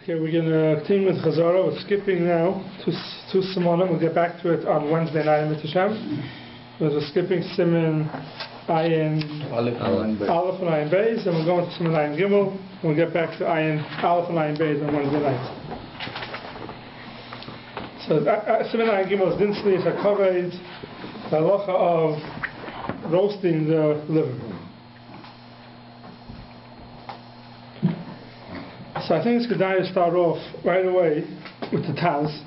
Okay, we're going to continue with Chazzarah. We're skipping now to Simonim. We'll get back to it on Wednesday night in Hashem. We're skipping Siman Ayin Aleph and Ayin Beis, and we're going to Siman Ayin Gimel, and we'll get back to Ayin Aleph and Ayin Beis on Wednesday night. So Siman Ayin Gimel is Dinsli, is HaKaved, the halacha of roasting the liver. So I think it's good to start off right away with the Taz.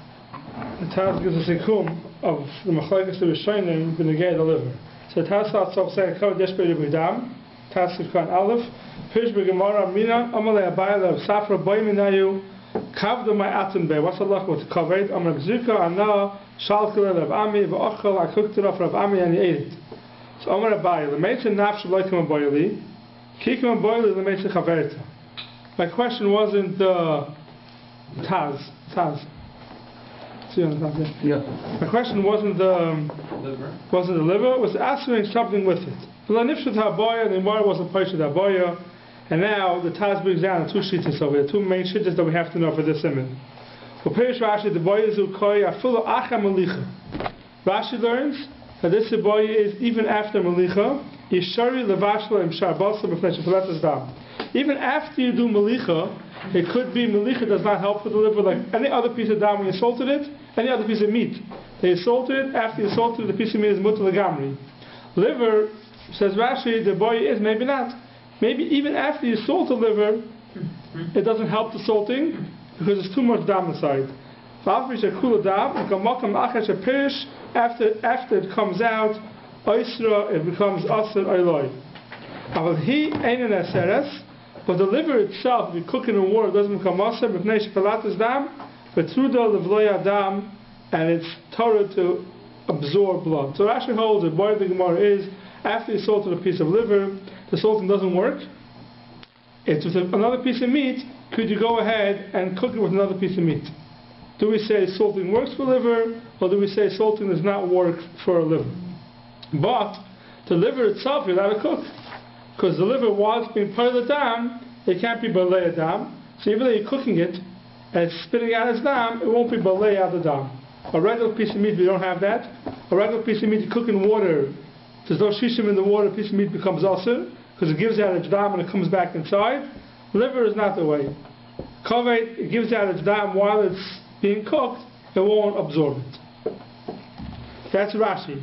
The Taz gives us a kum of the Machlekes the Rishonim b'negei the liver. So the Taz starts off saying, "Kavod yesh b'yid b'dam." Taz Sivkan Aleph. Pirish b'Gemara Mina Amalei Abayla Safra Boy Minayu Kavda Ma'atim Be. What's the luck with kavod? Amar B'Zuka Ana Shalkel Rav Ami v'Achal. I cooked it off Rav Ami and he ate it. So Amar Abayla L'Meitzer Nafsh Loikim Aboyli Kikim Aboyli L'Meitzer Chaverta. My question wasn't the Taz. Yeah. My question wasn't the liver. It was answering something with it. The Gemara wasn't Paishat Haboya, and now the Taz brings down two shittas over there, two main shittas that we have to know for this siman. For Pirish Rashi, the boy is ukoi afilu acha malicha. Rashi learns that this boy is even after malicha. Yishari levashla im sharbasa b'fnei shefaletas dam. Even after you do malicha, it could be malicha does not help for the liver, like any other piece of dam when you salted it, any other piece of meat. They salted it, after you salted it, the piece of meat is mutter legamri. Liver, says Rashi, the boy is maybe not. Maybe even after you salt the liver, it doesn't help the salting because there's too much dam inside. After it comes out, it becomes asr oiloi. But the liver itself, if you cook it in water, it doesn't become asr. And it's Torah to absorb blood. So Rashi holds that boy of the Gemara is after you salted a piece of liver, the salting doesn't work. It's with another piece of meat. Could you go ahead and cook it with another piece of meat? Do we say salting works for liver, or do we say salting does not work for a liver? But the liver itself you're allowed to cook, because the liver, while it's being part of the dam, it can't be balei dam. So even though you're cooking it and it's spitting out its dam, it won't be balei out the dam. A regular piece of meat, we don't have that. A regular piece of meat you cook in water, there's no shishim in the water, a piece of meat becomes asr, because it gives out its dam and it comes back inside. Liver is not the way. Kavod, it gives out its dam while it's being cooked, it won't absorb it. That's Rashi.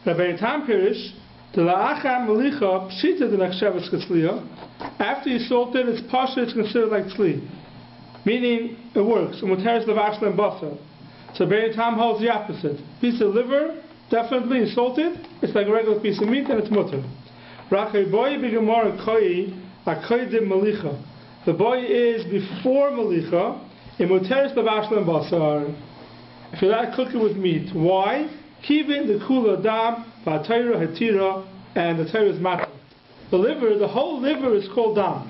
Rabbi Tam Pirish, the la'acha malicha pshita the nechshavas k'tzliya. After you salt it, it's pasha, it's considered like tzli. Meaning, it works. Umuteres levashla and basar. So Rabbi Tam holds the opposite. Piece of liver, definitely is salted, it's like a regular piece of meat and it's mutter. Rakai boy b'gemara koi, akoidim malicha. The boy is before malicha, imuteres levashla and basar. If you're allowed to cook it with meat, why? Kivin the kula dam, v'atayra hatira, and the Torah is matter. The liver, the whole liver is called dam.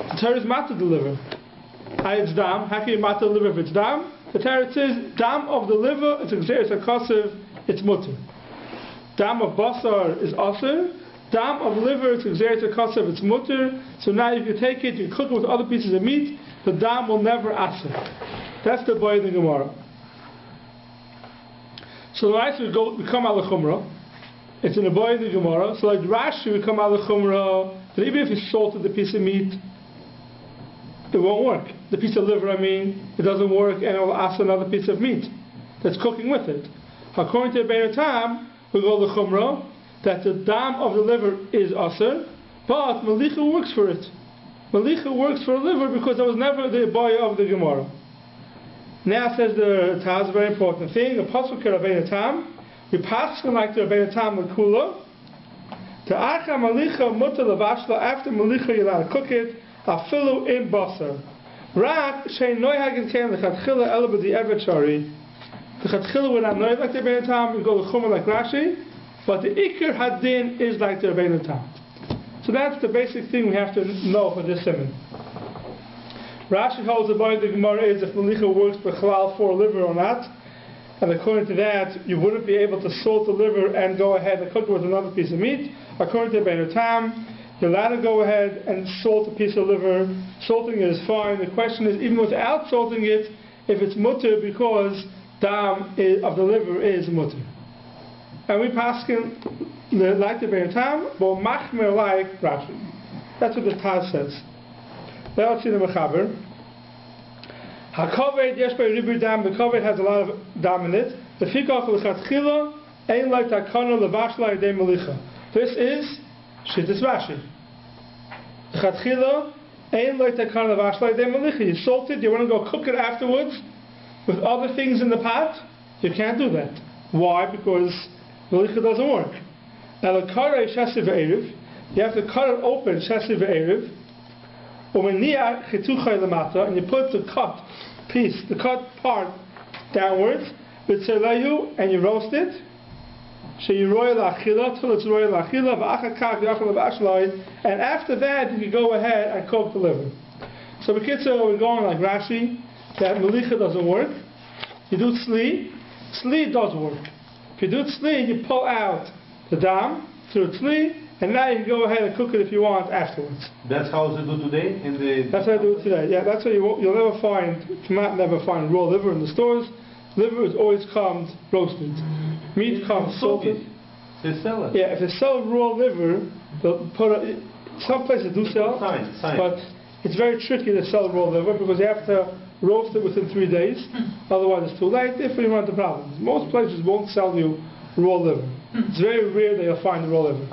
The Torah is matter the liver. It's dam. How can you matter the liver if it's dam? The Torah says dam of the liver, it's exeris akasiv, it's mutter. Dam of basar is aser. Dam of liver, it's exeris akasiv, it's mutter. So now if you take it, you cook it with other pieces of meat, the dam will never aser. That's the boy in the Gemara. So the rice will become al chumrah. It's in the boy in the Gemara. So like Rashi will come al chumrah, that even if you salted the piece of meat, it won't work. The piece of liver, it doesn't work, and it will ask another piece of meat that's cooking with it. According to Rabbi Tam, we go the chumrah that the dam of the liver is aser, but malicha works for it. Malicha works for the liver because that was never the boy of the Gemara. Now says the Taz, a very important thing. The pasuk Rabbi Tam, we pass like the Rabbi Tam with kula. The acha malicha mutter levashla. After malicha, you're allowed to cook it. Afilu in basar. Rak shein noyhagin ken lechatchila elabedi evet shari. The chatchila we're not noyhag like the Rabbi Tam. We go the chumah like Rashi, but the ikar hadin is like the Rabbi Tam. So that's the basic thing we have to know for this siman. Rashi holds the boy of the Gemara is if malicha works b'chalal for liver or not, and according to that, you wouldn't be able to salt the liver and go ahead and cook it with another piece of meat. According to Rabbi Tam, you're allowed to go ahead and salt a piece of liver. Salting it is fine. The question is, even without salting it, if it's mutter because dam of the liver is mutter. And we paskin like the Bein Tam, but machmer like Rashi. That's what the Taz says. Now let's see the Mechaber. HaKoved yesh bei ribu dam. The Koved has a lot of dam in it. The Fikach l'chatchila ein like takana levashla yedei melicha. This is Shittas Rashi. L'chatchila ein like takana levashla yedei melicha. You salt it. You want to go cook it afterwards with other things in the pot. You can't do that. Why? Because melicha doesn't work. Now the karei shesi ve'erev. You have to cut it open shesi ve'erev. And you put the cut piece, the cut part downwards with l-liyu, and you roast it. And after that, you can go ahead and cook the liver. So we're going like Rashi, that melicha doesn't work. You do tzli. Tzli does work. If you do tzli, you pull out the dam through tzli, and now you can go ahead and cook it if you want afterwards. That's how they do today? That's how I do it today. Yeah, that's why you'll never find, you might never find raw liver in the stores. Liver is always comes roasted. Meat comes salted. They sell it. Yeah, if they sell raw liver, they'll put it, some places do sell, but it's very tricky to sell raw liver because you have to roast it within 3 days. Otherwise it's too late if you run into problems. Most places won't sell you raw liver. It's very rare that you'll find raw liver.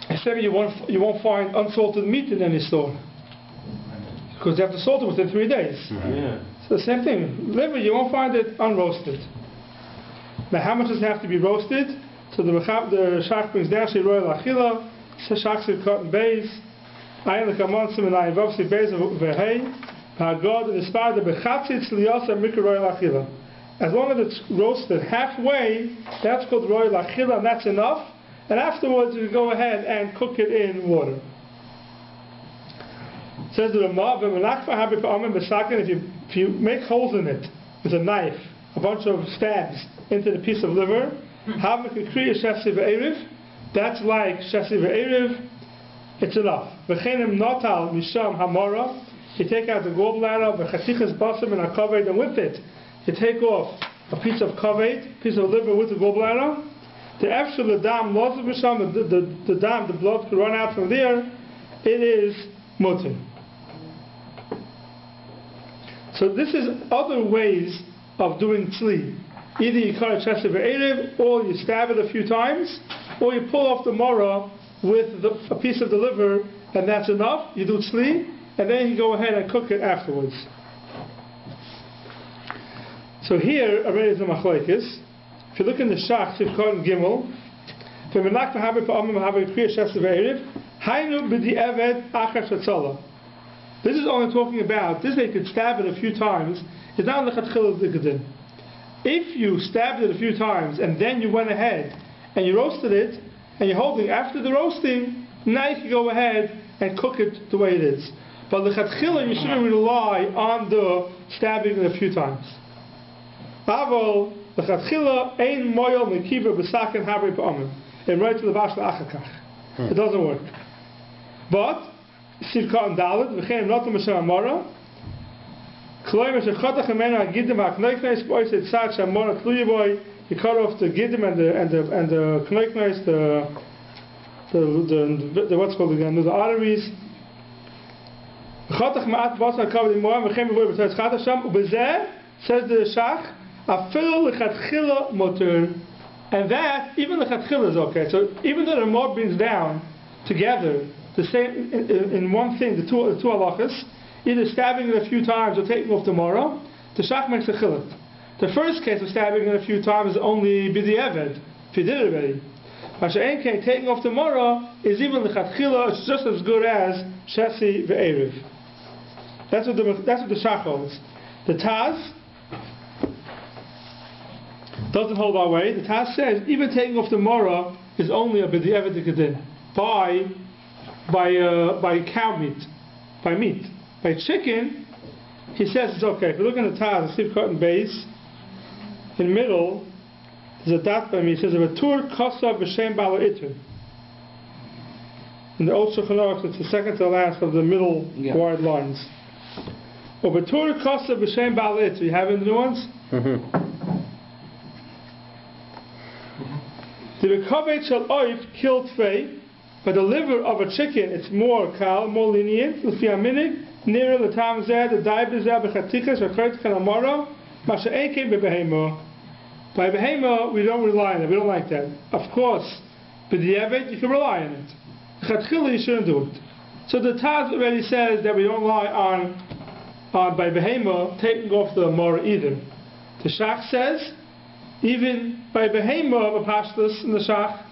Except you won't find unsalted meat in any store because you have to salt it within 3 days. Yeah. So the same thing. Liver, you won't find it unroasted. Now, how much does it have to be roasted? So the Shach brings down Shiroi Lachila, Shach cut in bays, Ayin L'kamon Simenai Vavsi Beis Vehei, Hagod and Ispar the Bechatzit Tzliyasa Mikroi Lachila. As long as it's roasted halfway, that's called Roi Lachila, and that's enough. And afterwards, you go ahead and cook it in water. It says the Ramah, if you make holes in it with a knife, a bunch of stabs into the piece of liver, that's like shesi ve'erev, it's enough. You take out the gallbladder, and with it, you take off a piece of kaved, piece of liver with the gallbladder. The actual dam, the dam, the blood could run out from there, it is mutter. So this is other ways of doing tzli. Either you cut a chest of erev, or you stab it a few times, or you pull off the mora with a piece of the liver, and that's enough. You do tzli, and then you go ahead and cook it afterwards. So here already is the machlekes. If you look in the Shach, Sivkot and Gimel, this is only talking about, this they could stab it a few times, it's not lechatchila dikadin. If you stabbed it a few times and then you went ahead and you roasted it, and you're holding after the roasting, now you can go ahead and cook it the way it is. But lechatchila, you shouldn't rely on the stabbing it a few times. Aval, lechatchila ein moyel mekiva b'saken habri pa'amim. It right to the vash la'achakach. It doesn't work. But Sivka and Dalet, v'chein not l'mashem amora. Kloim shechotach emena gidim ha'knoiknes boy said tzad shamora tluyiboy. You cut off the gidim and the knoiknes, the what's called again, the arteries. V'chotach ma'at v'asna kavod imoram v'chein b'voy b'tzad tzad sham u'bezeh says the Shach afil l'chatchila motor. And that, even the chatchila is okay. So even though the Ramah brings down together the same in one thing, the two halachas, either stabbing it a few times or taking off the mora, the Shach makes a chiluk. The first case of stabbing it a few times is only b'di'eved, if you did it already. Masha'en case, taking off the mora is even the chatchila, it's just as good as shesi ve'erev. That's what the Shach holds. The Taz doesn't hold our way. The Taz says even taking off the mora is only a b'di'eved dikadin by cow meat, by meat. By chicken, he says it's okay. If you look in the Taz, the Steve Cotton base, in the middle, there's a dat by me. It says a tur kosa b'shem bala itrin. In the Old Shulchan Aruch, it's the second to last of the middle wide lines. Obetur kosa b'shem ba'al itz. We have in the new ones? The Bekavet shel oif killed fei. But the liver of a chicken, it's more kal, more lenient. L'fi aminig, nearer the tam zeh, the daib zeh b'chatikas, v'kert kanamara, masha einkein b'behema. By behema, we don't rely on it. We don't like that. Of course, but the evet, you can rely on it. Chatchila, you shouldn't do it. So the Taz already says that we don't rely on by behema taking off the mara either. The Shach says, even by behema of a pashtus in the Shach,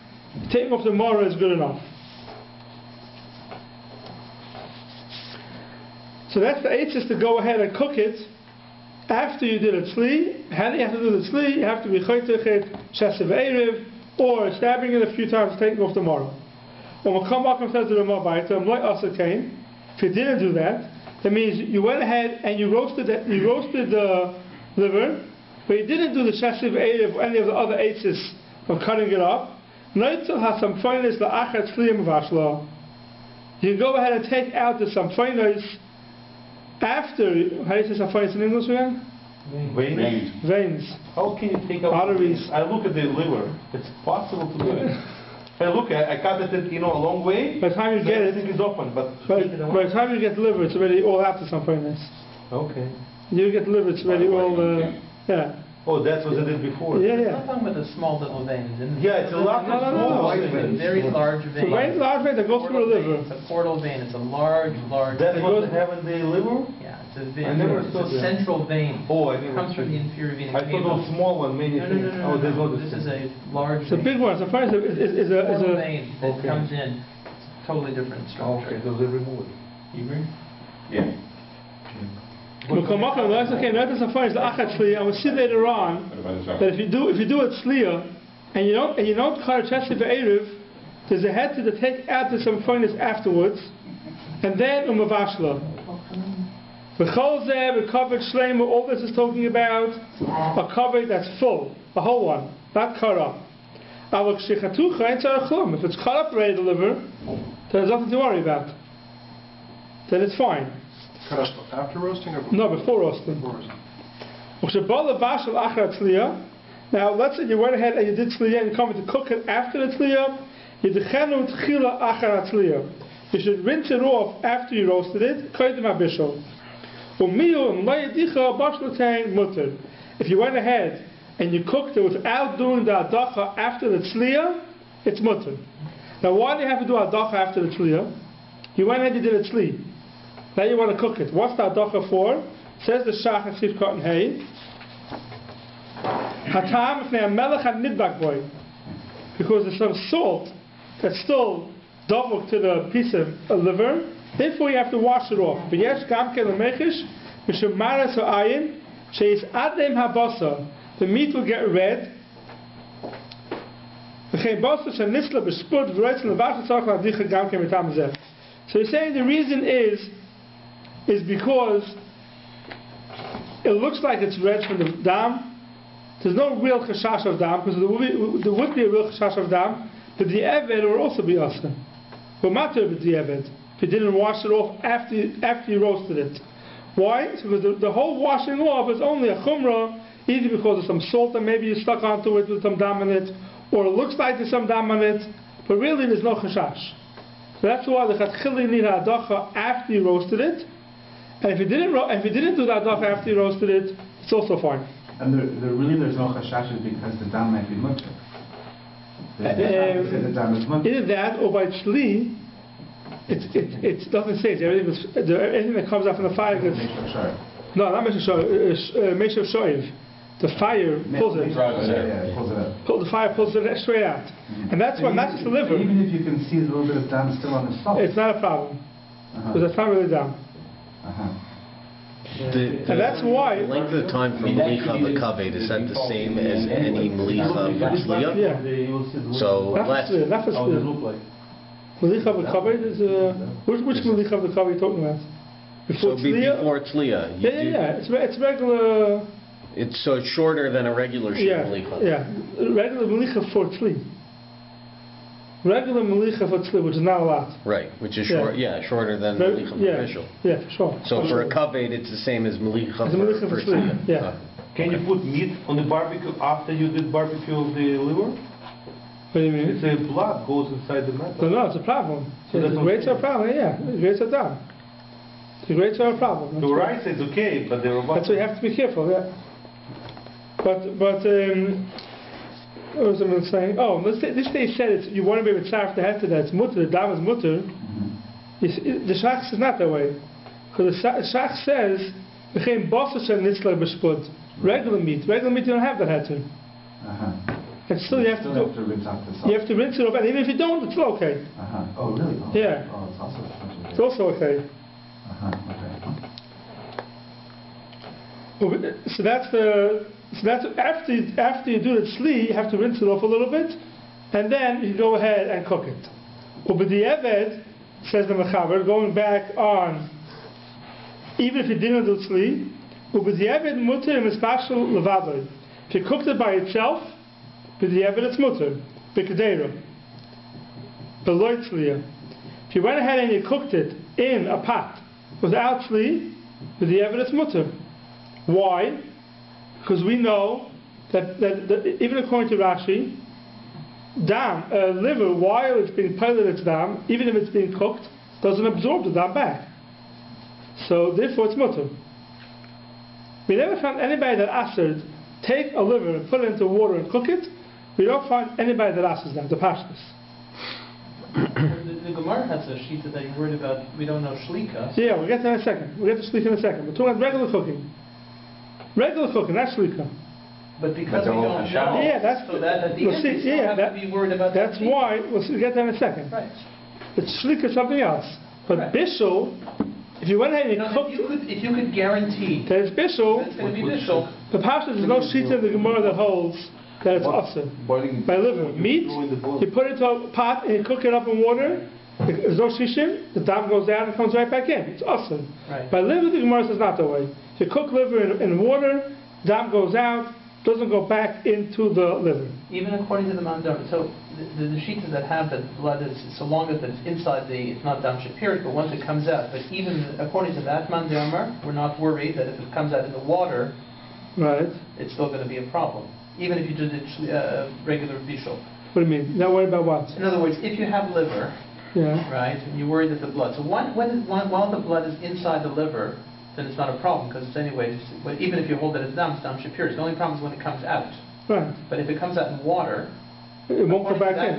taking off the mara is good enough. So that's the eitzes to go ahead and cook it after you did a tzli. How do you have to do the tzli? You have to be choytech it, shesiv erev, or stabbing it a few times, taking off the marrow. When we come back and says to the Rabbi, if you didn't do that, that means you went ahead and you roasted the liver, but you didn't do the shesiv erev or any of the other eitzes of cutting it up. Noitzel has some finest la'achat tzliyim vashla. You can go ahead and take out the some finest after, how do you say sapphires in English again? Veins. How can you take out arteries? I look at the liver. It's possible to do it. I cut it, a long way. By the time you get it, everything is open. But by the time you get the liver, it's already all out to some fineness. Okay. You get the liver, it's already all, yeah. Oh, that's what I did before. Yeah. I'm talking about the small little veins. Yeah, it's a lot of small white veins. Very large vein. It's a very large vein that goes through the liver. It's a portal vein. It's a large That's vein. what they have in the liver? Yeah, it's a vein. It's a central vein. Oh, I never. It comes from the inferior vena cava. I thought those small one, many things. No. This is a large vein. It's a big one. So first is a vein that comes in. It's totally different structure. Okay, those are removed. You agree? Yeah. We'll come up and that's okay. Notice the first the achat tzliya, and we'll see later on that if you do a tzliya and you don't cut a chesed be'erev, there's a head to take out to some fineness afterwards, and then umavashla. V'chol zeh v'kavod shleima. All this is talking about a kavod that's full, a whole one, not cut up. If it's cut up already, the liver, then there's nothing to worry about. Then it's fine. Cut up after roasting or before? No, before roasting. Now, let's say you went ahead and you did tzliya and you're coming to cook it after the tzliya. You should rinse it off after you roasted it. If you went ahead and you cooked it without doing the adacha after the tzliya, it's mutter. Now, why do you have to do adacha after the tzliya? You went ahead and you did a tzli. Now you want to cook it. What's the adacha for? Says the Shach and Sif Cotton Hay. Hatam ifnei melech and nidbak boy. Because there's some salt that's still doubled to the piece of liver. Therefore you have to wash it off. But yes, gamke lemechish mishum maras ha'ayin sheis adem habasa. The meat will get red. V'chein basa shenisla b'spud v'roitz levash tzarach la'adicha gamke mitam zeh. So he's saying the reason is because it looks like it's red from the dam. There's no real chashash of dam, because there would be a real chashash of dam, but the eved will also be asa. But matter with the eved, if you didn't wash it off after you roasted it. Why? Because the whole washing off is only a chumrah, either because of some salt that maybe you stuck onto it with some dam in it, or it looks like there's some dam on it, but really there's no chashash. So that's why the chatchili need adacha after you roasted it. And if you didn't do that adacha after you roasted it, it's also fine. And there's no chashash because the dam might be mutter. The dam is mutter. Either that or by tzli, it doesn't say it. Everything that comes up from the fire gets. No, not Michel Shoiv. The fire pulls it. The fire pulls it straight out. And that's why, not just the liver. Even if you can see a little bit of dam still on the salt. It's not a problem. Because it's not really dam. And that's why the length of time for Melicha of the Kaved, is that the same as any Melicha of Tzliya? Yeah. So less. Not for Tzliya. Melicha of the Kaved is which Melicha of the Kaved are you talking about? Before Tzliya? Before Tzliya. Yeah. It's regular. It's shorter than a regular sheet Melicha. Yeah. Regular Melicha for Tzli. regular melicha for tzli, which is not a lot. Right, which is short, shorter than melicha for bishul. Yeah, for sure. So for a kaved, it's the same as melicha for tzli. Yeah. Can you put meat on the barbecue after you did barbecue of the liver? What do you mean? It's a blood goes inside the metal. No, it's a problem. So the grates are a problem, the grates are done. The grates are a problem. The rice is okay, but the robot... That's why you have to be careful, But what was I saying? Oh, this day said it's, you want to be with tzarf the head to that, it's mutter, the dam is mutter. The shach is not that way. Because the shach says, regular meat you don't have that head to. And still you have to rinse out the salt. You have to rinse it off, and even if you don't, it's still okay. Oh, really? Oh, yeah. Oh, it's also okay. Okay. So that's after you do the tzli, you have to rinse it off a little bit, and then you go ahead and cook it. But the eved, says the mechaber, going back on, even if you didn't do tzli, the eved mutter mispashel levadoi. If you cooked it by itself, the eved it's mutter, b'kadeira, below tzliya. If you went ahead and you cooked it in a pot without tzli, the eved it's mutter. Why? Because we know that even according to Rashi, dam, liver, while it's being piled its dam, even if it's being cooked, doesn't absorb the dam back. So therefore it's mutter. We never found anybody that asked take a liver and put it into water and cook it. We don't find anybody that asks that, the pashtas. The Gemara has a sheet that you're worried about, we don't know shlika. Yeah, we'll get to that in a second. We'll get to shlika in a second. We're talking about regular cooking. Regular cooking, that's shlika. But because we don't know, that's so that at the end we still have to be worried about that's that. Why, we'll get that in a second. Right. But shlika is something else. But bishul, if you went ahead and cooked... If you could guarantee that it's bishul, it's going to be bishul. The pashtas, there's no sheet in the Gemara that holds that it's usher. By liver. Meat, you put it into a pot and you cook it up in water, there's no shishim, the dam goes down and comes right back in. It's usher. Right. By liver, the Gemara says not that way. If you cook liver in water, dam goes out, doesn't go back into the liver. Even according to the mandam, so the sheets that have that blood is, so long as it's inside it's not dam shapiris, but once it comes out, but even according to that mandamar, we're not worried that if it comes out in the water, right, it's still going to be a problem. Even if you did it regular bishul. What do you mean? Not worried about what? In other words, if you have liver, right, and you're worried that the blood, so while the blood is inside the liver, then it's not a problem, because it's anyway, even if you hold that it's dam shapiris. The only problem is when it comes out. Right. But if it comes out in water, it won't go back in.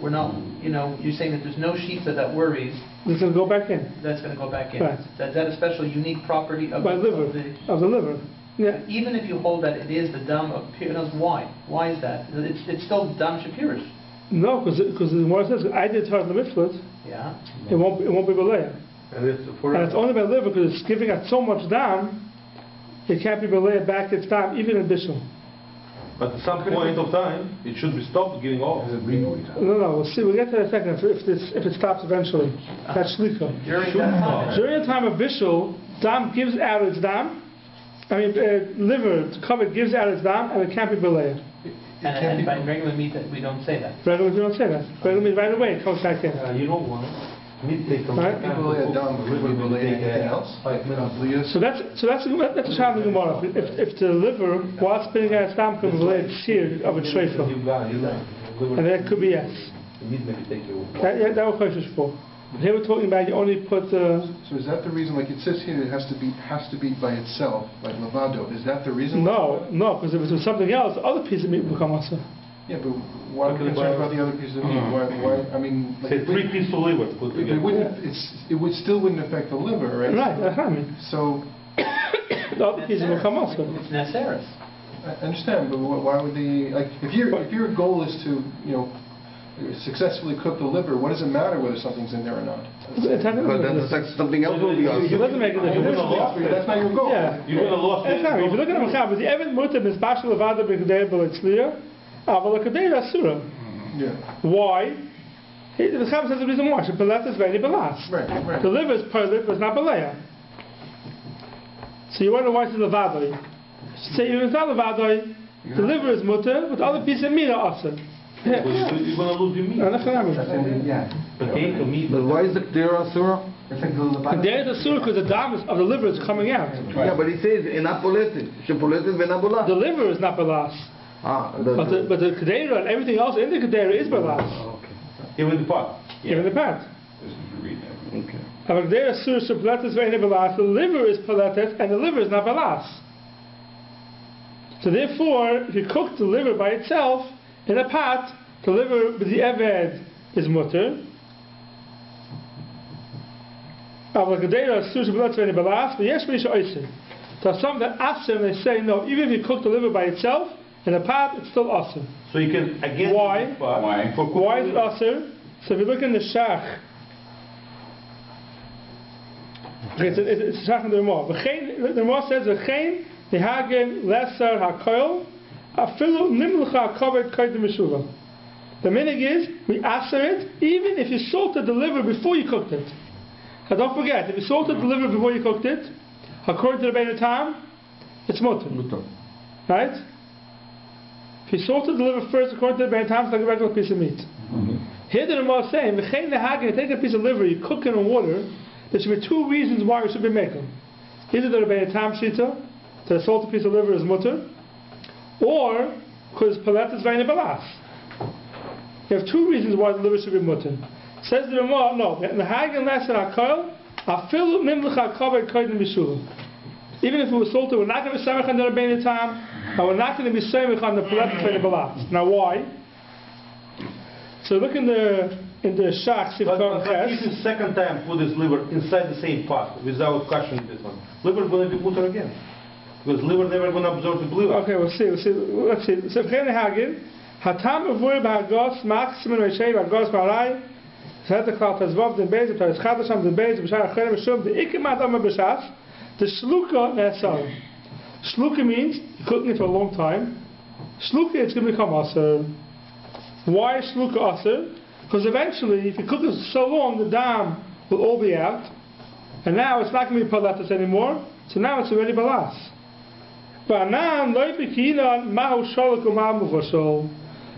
We're not, you're saying that there's no sheet that worries. It's going to go back in. That's going to go back in. Right. Is that a special, unique property of the liver? Yeah. Even if you hold that it is the dam of Piros, why? Why is that? It's still dam shapiris. No, because the Gemara says I did hard the mitzvot. Yeah. It won't be beleya. And it's only by liver because it's giving out so much dam. It can't be beleya back its dam even in bishul. But at some point of time, it should be stopped giving off. No, we'll see. We'll get to that in a second. If it stops eventually, that's shlicha. During the time of bishul, dam gives out its dam. Liver covered gives out its dam, and it can't be beleya. And by regular meat, we don't say that. Regular meat, we don't say that. Regular meat, right away, it comes back in. You don't want meat takes some right? So that's a challenge in Gemara. If the liver, while spinning out its dam, could be beleya seared of a shreifa, and that could be yes. That was question for. Here we're talking about you only put. So is that the reason? Like it says here, it has to be by itself, like lavado. Is that the reason? No, because if it was something else, the other piece of meat would become also. Yeah, but why are we concerned about the other piece of meat? Why? I mean, like, say 3 pieces of liver put together. It still wouldn't affect the liver, right? Right. That's what I mean. So the other pieces will come also. It's naseris. I understand, but why would they? Like, if your goal is to successfully cook the liver, what does it matter whether something's in there or not? But then something else will be on. It doesn't make a difference. That's not your goal. Yeah. You're going to lose. If you look at the Mechaber, the Evan Mutter is Bashal Levada B'Kadei B'Litzliya, Aval Kadei Asura. Yeah. Why? The Mechaber says the reason why. Belat is very belas. Right. The liver is perlit, but it's not beleya. So you wonder why it's Levadoi. Say it's not Levadoi, the liver is Mutter, but the other piece of meat are Asur. You're going to lose your meat. Yeah. Potato, meat. But why is the Kedera Asura? It's like the There is a surah because the dam of the liver is coming out. Yeah, but he says, "Ena poletet, shepoletet v'ena bola." The liver is not balas. But the kedera and everything else in the kedera is balas. Okay. Even the pot. Even the pat. Okay. However, there is surah shepaletet v'ena balas. The liver is paletet and the liver is not balas. So therefore, if you cook the liver by itself in a pot, the liver with the eved is mutter. There are some that aser and they say no, even if you cook the liver by itself in a pot, it's still aser. So you can again. Why? Why is it aser? So if you look in the shach, it's shach in the Ramah. The Ramah says v'chein nihagen leser hakoil afilu nimlucha kaved kaidem mishuva. The minig is we aser it even if you salted the liver before you cooked it. Now don't forget, if you salted the liver before you cooked it, according to the Rabbi Tam, it's mutter. Right? If you salted the liver first, according to the Rabbi Tam, it's like a regular piece of meat. Here the Ramah is saying, you take a piece of liver, you cook it in water, there should be two reasons why you should be making. Either the Rabbi Tam shita, that a salted piece of liver is mutter, or because palet is very balas. You have two reasons why the liver should be mutter. Says the Ramah, no, the hagen lesson hakoil, afilu nimlucha kaved kaidem b'shula. Even if it was salted, we're not going to be Semicha on the Rabbeinu Tam, and we're not going to be Semicha on the Palet Tvei Balas. Now why? So look in the Shach Sif Karen But this is second time put this liver inside the same pot without crushing this one. Liver going to be mutter again. Because liver never going to absorb the blue. Okay, we'll see. Let's see. So V'chein hagen, hatam avur b'hagos, maksim and reishei b'hagos b'arai, the shluka nesar. Shluka means you're cooking it for a long time. Shluka, it's going to become aser. Why shluka aser? Because eventually, if you cook it so long, the dam will all be out, and now it's not going to be palatas anymore. So now it's already balas.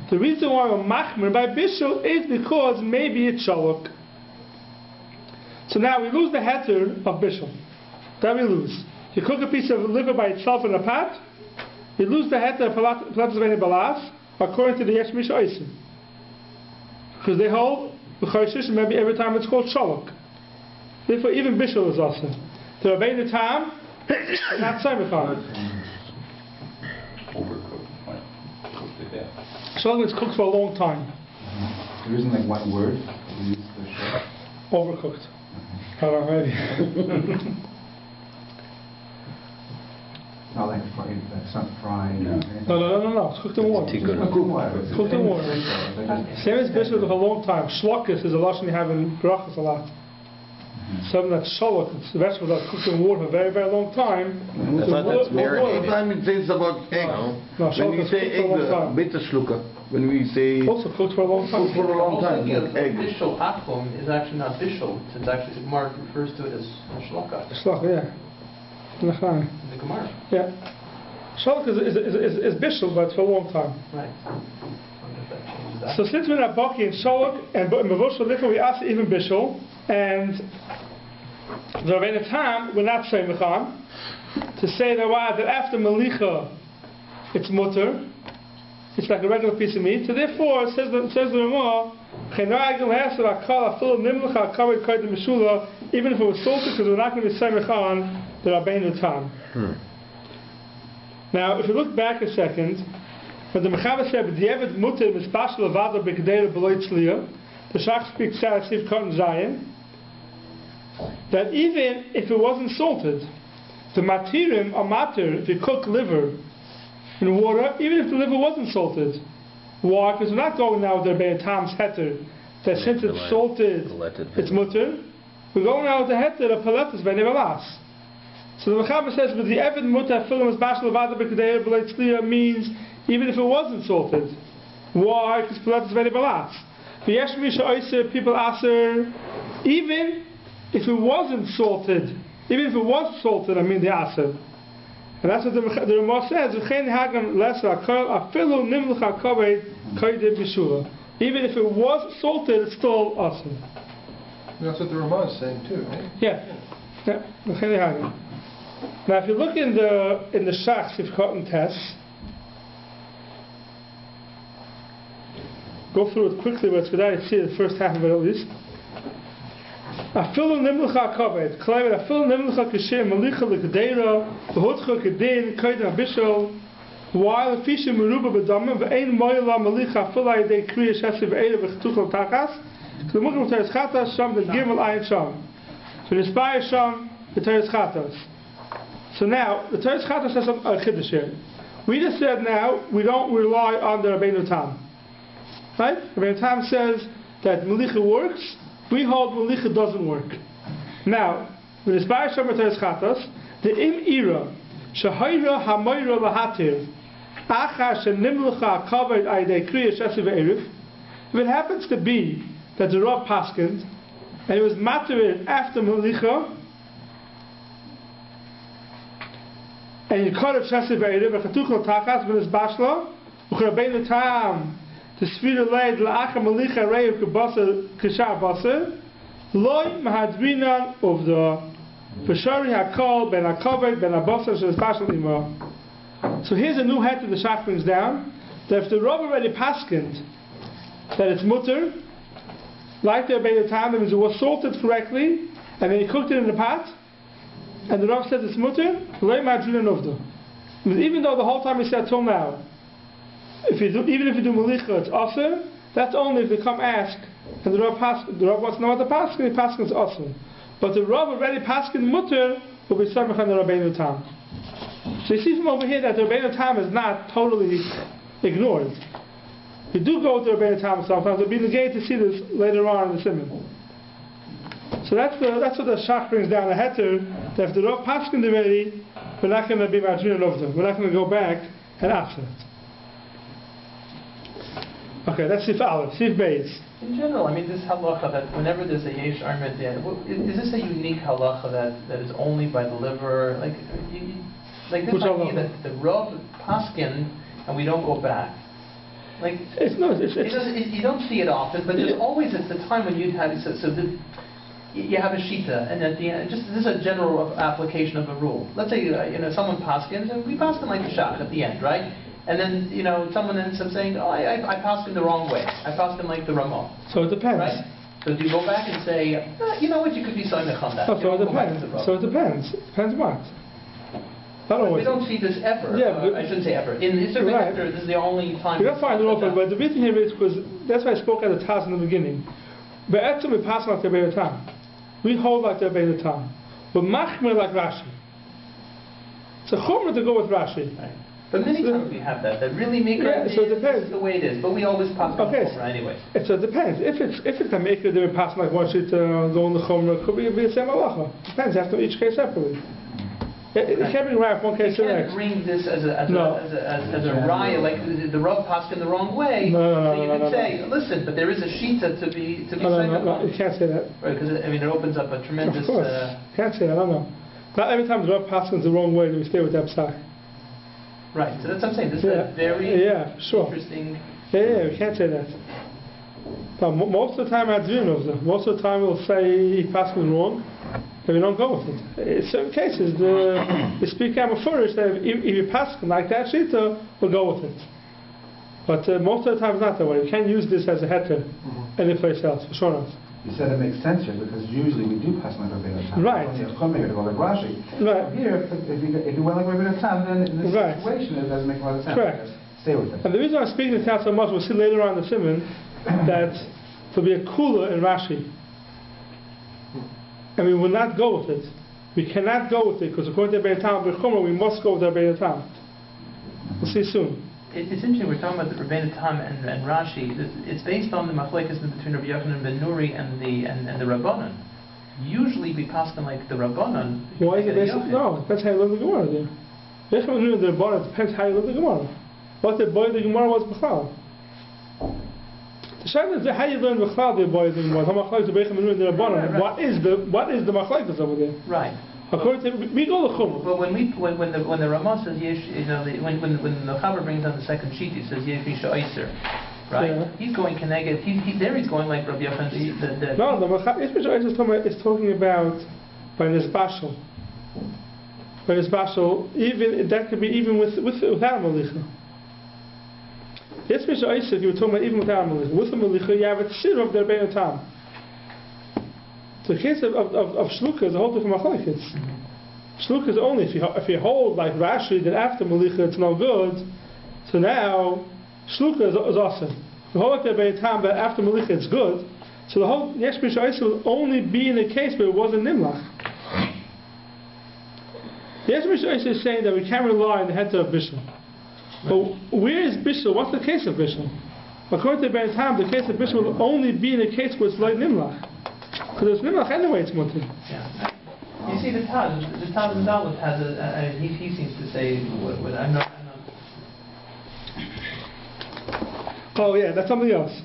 The reason why we're machmer by bishul is because maybe it's shalok. So now we lose the heter of bishul. That we lose. You cook a piece of liver by itself in a pot, you lose the heter of palatas v'nei balas, according to the Yesh Misha Oisim. Because they hold maybe every time it's called shalok. Therefore, even bishul is also. The Rabbeinu Tam, not Semicha. Shalom is cooked for a long time. There isn't like one word to use the shell. Overcooked. Already. Not like fried, it's not fried. No. It's cooked in water. Cooked in water. Same as bishul for a long time. Shlokis is a lashon you have in brachas a lot. Something that's shalok, it's a vegetable that's cooked in water for a very, very long time. I thought that's marinated. Time it says about egg. No, When we say egg, beta shluka. When we say also cooked for a long time. cooked for a long time, Also, egg. bishul akum is actually not bishul. It's actually the Gemara refers to it as shlaka. Shlok, yeah. In the Gemara. Yeah. Shalok is bishul, but it's for a long time. Right. I wonder if that changes that. So since we're not baki and shalok and mevushal, therefore we ask even bishul, and the Rabbeinu Tam we're not saying mechan to say that after melicha it's mutter, it's like a regular piece of meat. So therefore says the Ramah, even if it was salted, because we're not going to be saying mechan the Rabbeinu Tam. Now, if you look back a second, when the Mechaber said, "B'diavad muter mispashel avada b'kedera b'lo yitzliya," the Shach speaks Sif Cotton Zion, that even if it wasn't salted, the matirim are matir if you cook liver in water, even if the liver wasn't salted. Why? Because we're not going now with the Rabbi Tam's heter, that since it's salted, it's mutter. We're going now with the heter of paletas v'nei balas. So the Mechaber says, "But the Evid Mutar Filim is Bashal Avada B'Kedei B'Leit Tzliya" means even if it wasn't salted. Why? Because Pilat is very balas. The Yesh Misha Oiser people aser, even if it wasn't salted, even if it was salted, I mean the aser. And that's what the Ramah says. Even if it was salted, it's still awesome. That's what the Ramah is saying too, right? Yeah. Now, if you look in the Shach Sifkot tests, go through it quickly, but it's good to see the first half of it at least. Afilu nimlucha kaved, claim it. Afilu nimlucha kishem malicha lekdeira, v'hotcha kedin kaidin abishol. While fisher meruba b'damim v'ein moyla malicha afilu yedei kriya shesiv eira v'chtuchel tachas. So the Mukam Teres Chatas Sham the Gimel Ayin Sham. So the Inspire Sham the Teres Chatas. So now the Teres Chatas has some chiddush here. We just said now we don't rely on the Rabbeinu Tam. Right? Rabbeinu Tam says that Malicha works. We hold Malicha doesn't work. Now, with the Inspire Sham the Teres Chatas, the Im Ira Shahira Hamoira Lahatir Achar Shenimlucha Kavod Aydei Kriya Shesiv Erev. If it happens to be that the Rav paskind, and it was matured after Malicha, and you cut it Shesiv Erev, V'chatuchel Tachas, V'nis Bashla, V'charabeinu Tam, the Spiro leid L'achar Malicha Reiv K'basa K'shar Basa, Loi Mahadrinan of the V'shari HaKol, Ben HaKoved, Ben HaBasa, V'nis Bashla Ima. So here's a new head that the Shach brings down, that if the Rav already paskind, that it's mutter, like the Rabbeinu Tam, that means it was salted correctly, and then he cooked it in the pot, and the Rav says it's mutter, even though the whole time he said till now, even if you do malicha, it's aser, that's only if they come ask, and the Rav wants to know what the paskin, the paskin is aser. But the Rav already paskin mutter, will be Semicha on the Rabbeinu Tam. So you see from over here that the Rabbeinu Tam is not totally ignored. You do go to Rabbeinu Tam sometimes. It'll be negated to see this later on in the Simon. So that's what the Shach brings down. The heter that if the Rav paskin already, we're not going to be Madrin of them. We're not going to go back and ask it. Okay, that's Sif Aleph. Sif Beis. In general, I mean, this halacha that whenever there's a yesh arm at the end, is this a unique halacha that is only by the liver? Like this idea that the Rav paskin and we don't go back. Like you don't see it often, but there's always at the time when you'd have you have a shita, and at the end, this is a general application of a rule. Let's say someone paskins, and we paskin like the shach at the end, right? And then someone ends up saying, "Oh, I paskin the wrong way. I paskin like the Ramah." So it depends. Right? So do you go back and say, you know what, you could be Semicha on that? So it depends. So it depends. Depends what. We don't see this ever. Yeah, I shouldn't say ever. In Isser right. This is the only time. We're not finding it often, but the reason here is because that's why I spoke at the Taz in the beginning. But actually, we pass like the Rabbeinu Tam. We hold like the Rabbeinu Tam. But machmer like Rashi. It's a chumrah to go with Rashi. Right. But many times we have that really make it. So it depends. This is the way it is. But we always pass on chumrah anyway. So it depends. If it's a maker, they would pass like one sheet go on the chumrah. Could be the same halacha. Depends. You have to each case separately. It can't be right from one case to the next. You can't bring this as a raya, like the Rav paskin the wrong way. No, so you can say, listen, but there is a shita to be no, you can't say that. Right, because it opens up a tremendous. Of course, can't say that. No. Not every time the Rav paskins the wrong way, do we stay with that psak. Right, so that's what I'm saying. This is a very interesting. Yeah, we can't say that. But most of the time, most of the time we'll say he paskins wrong. And we don't go with it. In certain cases, the speaker I'm furish that if you pass like that shita, we'll go with it. But most of the time it's not that way. You can't use this as a heter any place else, for sure not. You said it makes sense here because usually we do pass like Rabbeinu Tam. Right. You have to come here to go like Rashi. Right. Here, if you went like Rabbeinu Tam, then in this situation it doesn't make a lot of sense. Correct. Stay with it. And the reason I'm speaking to Tam so much, we'll see later on in the Simon, that there'll be a kula in Rashi. And we will not go with it. We cannot go with it because according to Rabbeinu Tam, we must go with Rabbeinu Tam. We'll see soon. It's interesting. We're talking about the Rabbeinu Tam and Rashi. It's based on the machlekes between Rabbi Yochanan ben Nuri and the Rabbanan. Usually, we pass them like the Rabbanan. Why is it based? No, it depends how you learn the Gemara. Yochanan ben Nuri and the Rabbanan depends how you learn the Gemara. What the boy the Gemara was b'chal. The shayla is how you learn b'chal the boy the Gemara. What is the machlekes over there? Right. According to we go to Chum. But when the Ramah says yesh, when the Chaber brings on the second sheet, he says yesh misha Eiser, right? Yeah. He's going connected. He's going like Rabbi Yochanan. No, the yesh misha Eiser is talking about by this bashal. By this bashal, even that could be even without malicha. Yesh misha Eiser, you were talking about even without malicha. With the malicha, you have a tzir of their bein tam. So the case of shluka is a whole different machlokes. Shluka is only if you hold like Rashi that after malicha it's no good. So now shluka is awesome. If you hold like that by time, but after malicha it's good. So the whole yesh misha Eiser will only be in a case where it wasn't nimlach. Yesh misha Eiser is saying that we can't rely on the heter of bishul. But where is bishul? What's the case of bishul? According to the time, the case of bishul will only be in a case where it's like nimlach. Because it's nimlach anyway, it's mutter. Yeah. You see, the Taz Dalit has he seems to say, I'm not. Oh yeah, that's something else.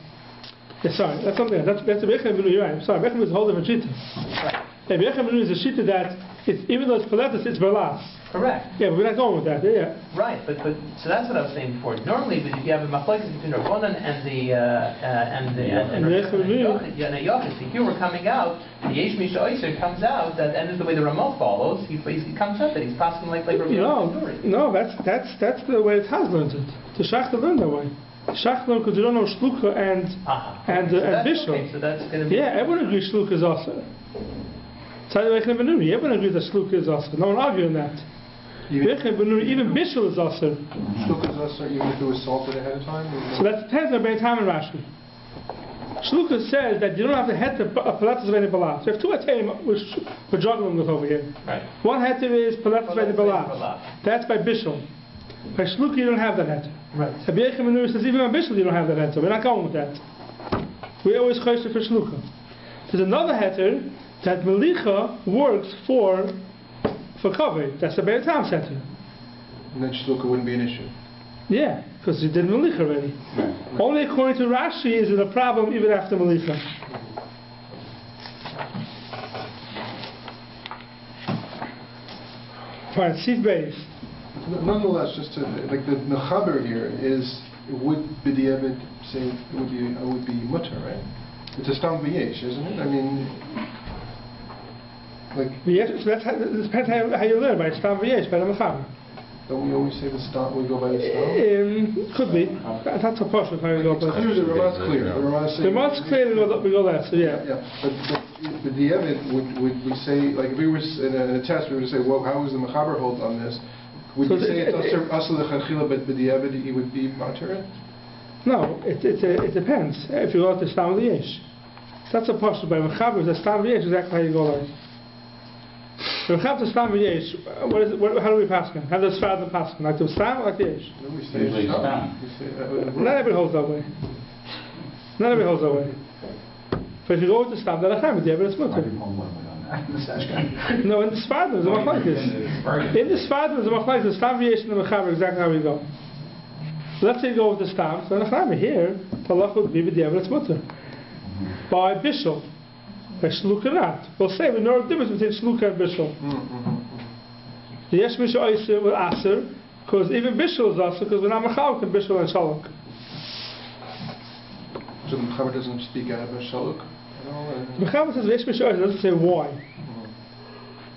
Yeah, sorry, that's something else. That's a Yechiel Benu, you're right. I'm sorry, Yechiel is a whole different shita. Right. Yechiel Benu is a shita that it's, even though it's paletus, it's berlas. Correct. Yeah, but we're not going with that. Yeah. Right, but so that's what I was saying before. Normally, if you have a machlokes between Rabbanan and Yochid. So here we're coming out. The Yesh Misha Eiser comes out that, and the way the Ramah follows, he basically comes out that he's passing like Rabbi Yochanan. No, that's the way it has learned it. The Shachta learned that way. Shachta learned because you don't know shluka and bishul. Okay, so that's going to be. Yeah, everyone agrees shluka is also. Everyone agrees that shluka is also. No one arguing that. Even bishul is also. Shluka is also even if it was salted ahead of time? So that depends on Bein Tam and Rashi. Shluka says that you don't have to head to Paletus Bein Balat. So you have two heterim we're juggling with over here. Right. One heter is Paletus Bein Balat. That's by bishul. By shluka you don't have that heter. Right. Rabbi Yechiel says even by bishul you don't have that heter. We're not going with that. We always chosher for shluka. There's another heter that melicha works for kaveh. That's the Bein Tam heter. And then shluka wouldn't be an issue. Yeah, because you did melicha already. Right. Only according to Rashi is it a problem even after melicha. Fine, Sif Beis. Nonetheless, just to, like the mechaber here would b'diavad say would be mutter, right? It's a stam v'yesh, isn't it? I mean, like. Yes, so that's it depends how you learn by stam v'yesh by the mechaber. Don't we always say the stam? We go by the stam. Could be. That's a portion how you go. It's clear. The Ramah's clear. The Ramah's clear. We go there. So yeah. Yeah. But b'diavad would we say, like if we were in a test, we would say, well, how is the mechaber hold on this? Would you say it's asr l'chadchila, but b'diavad he would be matur? No, it depends. If you go to stam v'yesh, that's a portion by mechaber. The stam v'yesh is exactly how you go there. When it comes to stam v'yesh, how do we pass it? How does Sfarad pass it? Like to stam or like to yesh? No, we say stam. Not everybody holds that way. Not everybody holds that way. But if you go to stam, then achayim b'diavad it's mutter. No, in the Sfarad there's a machlokes. In the Sfarad there's a machlokes. The stam v'yesh and the mechaber exactly how we go. So let's say you go with the stam. So achayim here, talach would be b'diavad it's mutter. By bishul. By shluka not. We'll say we know the difference between shluka and bishul. The yesh misha Eiser with aser, because even bishul is aser, because we're not mechaluk in bishul and shaluk. So the mechaber doesn't speak out of a shaluk? The mechaber says yesh misha Eiser, doesn't say why.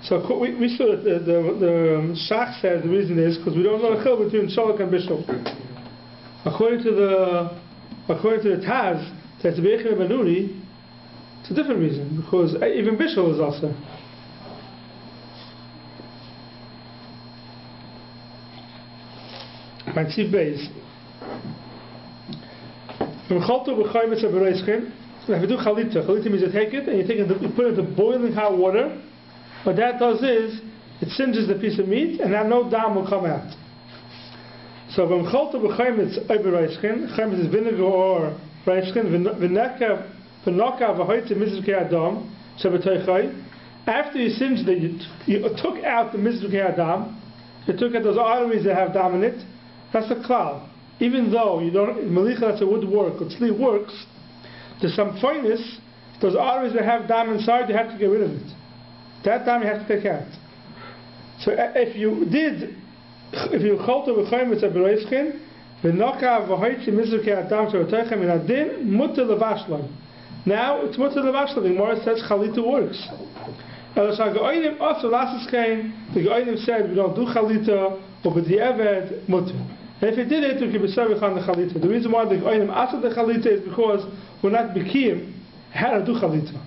So we saw that the Shach says the reason is because we don't know the chil between shaluk and bishul. According to the Taz, that's Yechiel Benuri. It's a different reason, because even bishul is also. By Sif Beis. From Chalto b'chayim etzah b'roischin, if you do chalita means you take it and you put it into boiling hot water. What that does is, it singes the piece of meat and now no dam will come out. So from Chalto b'chayim etzah b'roischin, chayim is vinegar or roischin, v'nekav after you singed it, you took out the mizrukei adam, you took out those arteries that have dam in it. That's a klal. Even though you don't, melicha that's a wood work, or tzli works, there's some fineness. Those arteries that have dam inside, you have to get rid of it. That dam you have to take out. So if you chalta v'choyim v'tzeh b'roischin, v'noka v'hoitzi mizukei adam shev'toichem in adin, mutter levashlan. Now it's mutter levashlan. The Gemara says chalita works. The Goyim said we don't do chalita, or b'di'eved mutter. And if he did it, we could be serving on the chalita. The reason why the Goyim asked the chalita is because we're not bikiyim how to do chalita.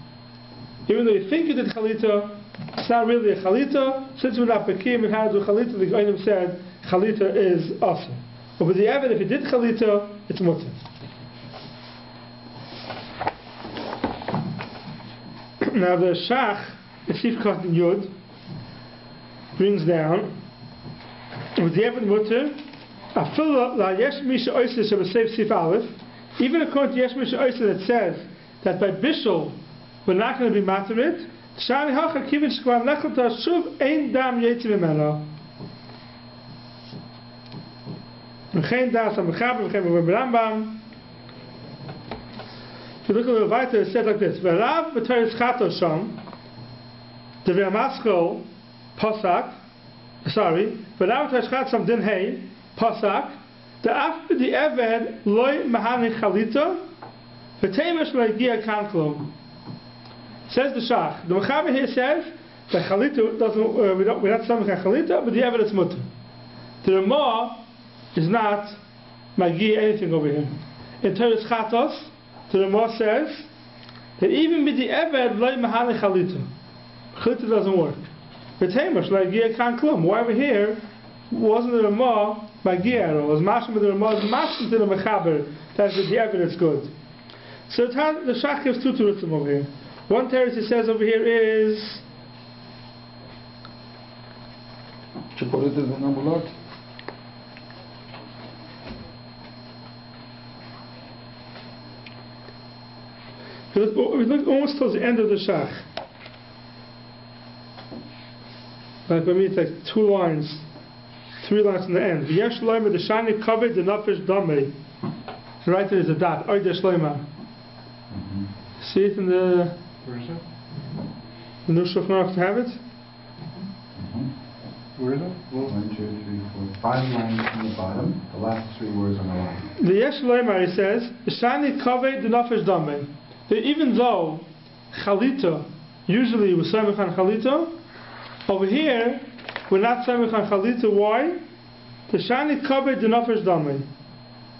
Even though you think you did chalita, it's not really a chalita. Since we're not bikiyim in how to do chalita, the Goyim said chalita is awesome. But b'di'eved, if you did chalita, it's mutter. Now the Shach, the Sifkat in Yud, brings down with the Evan Mutter, even according to Yesh Misha Oysa that says that by Bishul we're not going to be materit, Shani Hacha Kivin Shkwan Lechelta Shuv Ein Dam Yetzi Mimena. V'chein Das HaMechaber V'chein Rambam. If you look a little weiter, it says like this: V'Rav b'Toras Chato Sham, the V'Amaskol Posak. Sorry, V'Rav b'Toras Chato Sham Din Hey Posak. The Af the Eved Loi Mahani Chalita, V'Teimash Loigia Kanklum. Says the Shach. The Mechaber here says that Chalita doesn't. We're not Semicha Chalita, but the Eved is mutter. The Ramah is not Magi anything over here. In Toras Chatos, the Ramah says that even with the Eved Loi Mahani Chalita, Chalita doesn't work. V'Teimash Loigia Kanklum. Why over here wasn't the Ramah Magier, or was mashim with the Ramah, mashim to the Mechaber, that's the evidence good. So the Shach gives two terutzim over here. One teretz he says over here is we look almost towards the end of the Shach. Like for me it's like 2 lines. 3 lines in the end. Yesh loyma the shani covered the nafesh damei. Right there is a dot. Oy yesh loyma. See it in the. Where is it? The new Shulchan Aruch to have it. Where is it? 1, 2, 3, 4, 5 lines from the bottom. The last 3 words on the line. The yesh loyma, he says the shani covered the nafesh damei. That even though chalita usually was Semicha chalita, over here we're not Semicha chalita. Why? The shani covered the nafesh damei.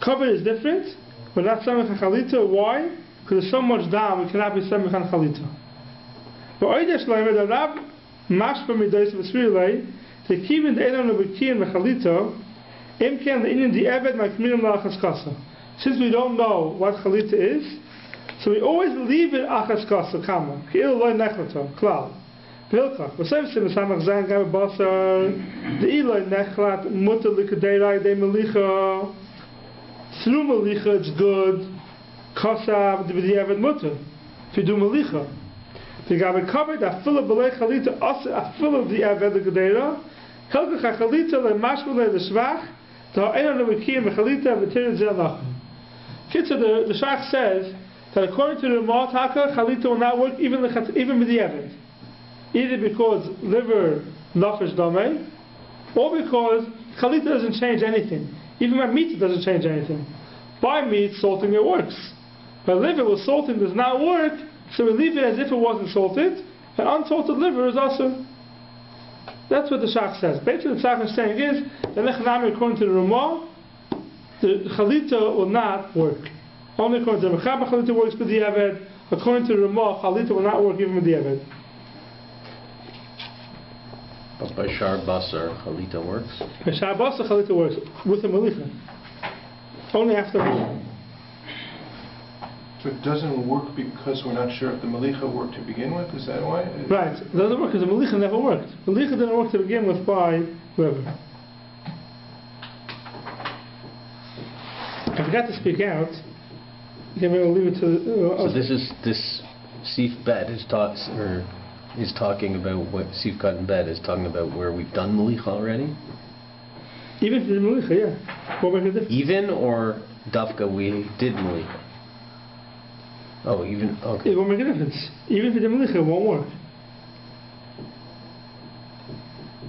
Covered is different. We're not Semicha chalita. Why? Because there's so much dam, we cannot be Semicha chalita. But Oydesh Leimer, the Rab Mashpa Midois of Spiro, the Kivin the Elon of Yechiel and Chalita, Imken the Indian the Eved Makminim Lachas Kasa. Since we don't know what chalita is, so we always leave it Achas Kasa Kama. Ki'il Loi Nechlata, Klal. Vilka, V'Sevsim Samach Zayin Gabe Basar, the Eloi Nechlat, Mutter Likadeirai De Melicha, through Melicha it's good, Kasa the Eved Mutter. If you do Melicha. The Gabe covered a full of Belay Chalita, also a full of the Eved the Gadeira, Helga Chalita, the Mashmule the Shvach, the Ha'enon of Yechiel and Chalita, and the Tirin Zelachim. The Shach says that according to the Ramah Taka, Chalita will not work even with the Eved. Either because liver nafesh damei, or because Chalita doesn't change anything. Even by meat it doesn't change anything. By meat, salting it works. By liver with salting does not work, so we leave it as if it wasn't salted, and unsalted liver is also. That's what the Shach says. Basically, the Shach is saying is that Lechanami, according to the Ramah, the Chalita will not work. Only according to the Mechaber, Chalita works with the Eved. According to the Ramah, Chalita will not work even with the Eved. But by Shar Basar, Chalita works? By Shar Basar, Chalita works with the Melicha. Only after Melicha. So it doesn't work because we're not sure if the Melicha worked to begin with? Is that why? Right. It doesn't work because the Melicha never worked. Melicha didn't work to begin with by whoever. I forgot to speak out. Okay, maybe we'll leave it to... so this Sif Bet is talking about what Sif Cut and Bet is talking about where we've done Melicha already? Even if it's Melicha, yeah. What makes a difference? Even or Dafka we did Melicha? Oh, even, okay. It won't make a difference. Even if it's Melicha, it won't work.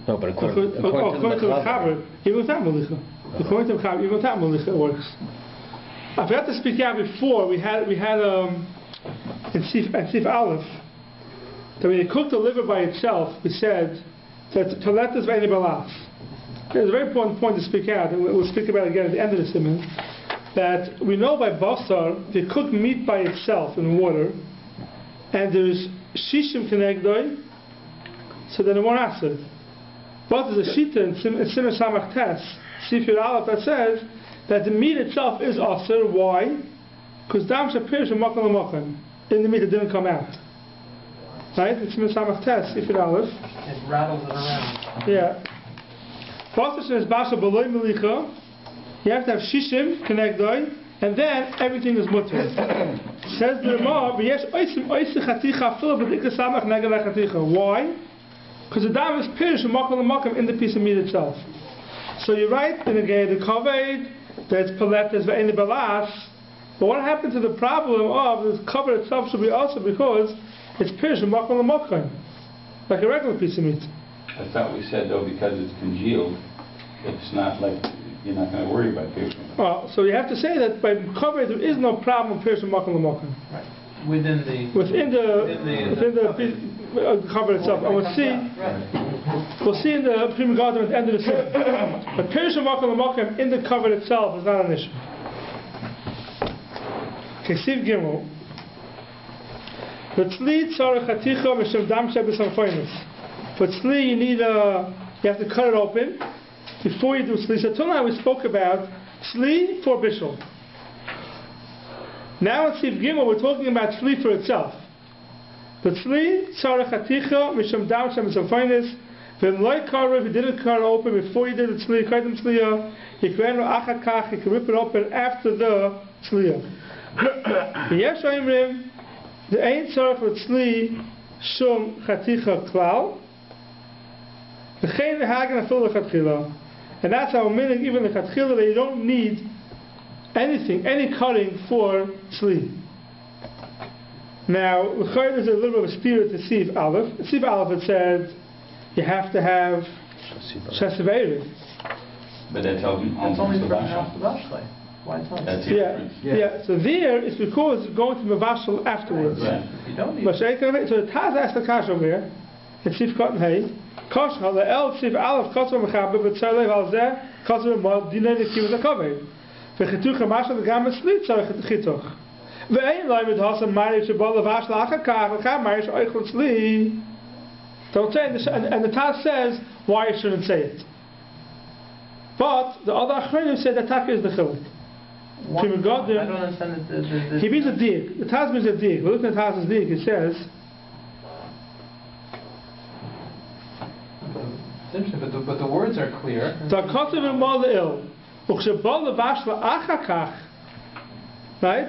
No, but according to the Chazzarah, Chazzarah. even without Malicha. According to the Chazzarah, even without Malicha, it works. I forgot to speak out before. We had in Sif Aleph that when you cook the liver by itself, we said that toletas v'eni balas. There's a very important point to speak out, and we'll speak about it again at the end of the simon. That we know by basar, if you cook meat by itself in water, and there's shishim kenegdoi, so then it won't acid. But there's a shita in Simon Samach Tes, Sifir Aleph, that says that the meat itself is aser. Why? Because dam shapir shemakal l'makam. In the meat it didn't come out. Right? It's Simon Samach Tes, Sifir Aleph. It rattles it around. Yeah. Basar is basar b'loy melicha. You have to have shishim kenegdoi, and then everything is mutter. Says the Rama, v'yesh oisim oisich haticha afilu b'dikah samach neged haticha. Why? Because the dam is pirish makam in the piece of meat itself. So you're right in the kaved, there's paletas ve'eni balas. But what happened to the problem of the cover itself should be also because it's pirish makam, like a regular piece of meat. I thought we said though because it's congealed, it's not like you're not going to worry about pirish. So you have to say that by cover there is no problem with pirish makam. Right. Within the cover itself, and we'll see in the Prima Garden at the end of the series. But Pirish Makam in the cover itself is not an issue. Okay, Siv Gimel. For tzli tzarech haticha m'shem dam shebesamfoinus. For tzli you have to cut it open before you do tzli. So till now we spoke about tzli for bishul. Now in Siv Gimel we're talking about tzli for itself. The tzli tzarech haticha misham dam shebesamfoinus. When loy karev, you didn't cut it open before you did the tzliya, cut them tzliya, you can achar kach, you can rip it open after the tzliya. Yesh oimrim, the ein tzarech l'tzli shum chaticha klal, v'chein lehagen afil lechatchila. And that's how meaning even the chatchila that you don't need anything, any cutting for tzli. Now, there's a little bit of a Spiro to Sif Aleph. Sif Aleph it said you have to have Shesiv Erev. But that's only for Mavashal. Why it's not? That's the difference. Yeah. So there it's because it's going to Mavashal afterwards. Right. You don't need So the Taz asked the Kash over here. It's Sif Cotton Hay. Kosh Halel Sif Aleph Kotzor Mechaber B'Tzarlev Alzeh Kotzor Mod Dinei Nekiv Zakaveh. V'Chituch Hamashal V'Gam Eslit Tzarech Chituch. Ve'ein Loi Med Hasam Mari Shebol Levashal Achakach V'Cham Mari Sh'Oichel Tzli. Don't say it. And the Taz says why you shouldn't say it. But the other Achronim said that Taka is the Chilik. I don't understand He means a dig. The Taz means a dig. Look at the Taz's dig. It says. It's interesting, but the words are clear. Right?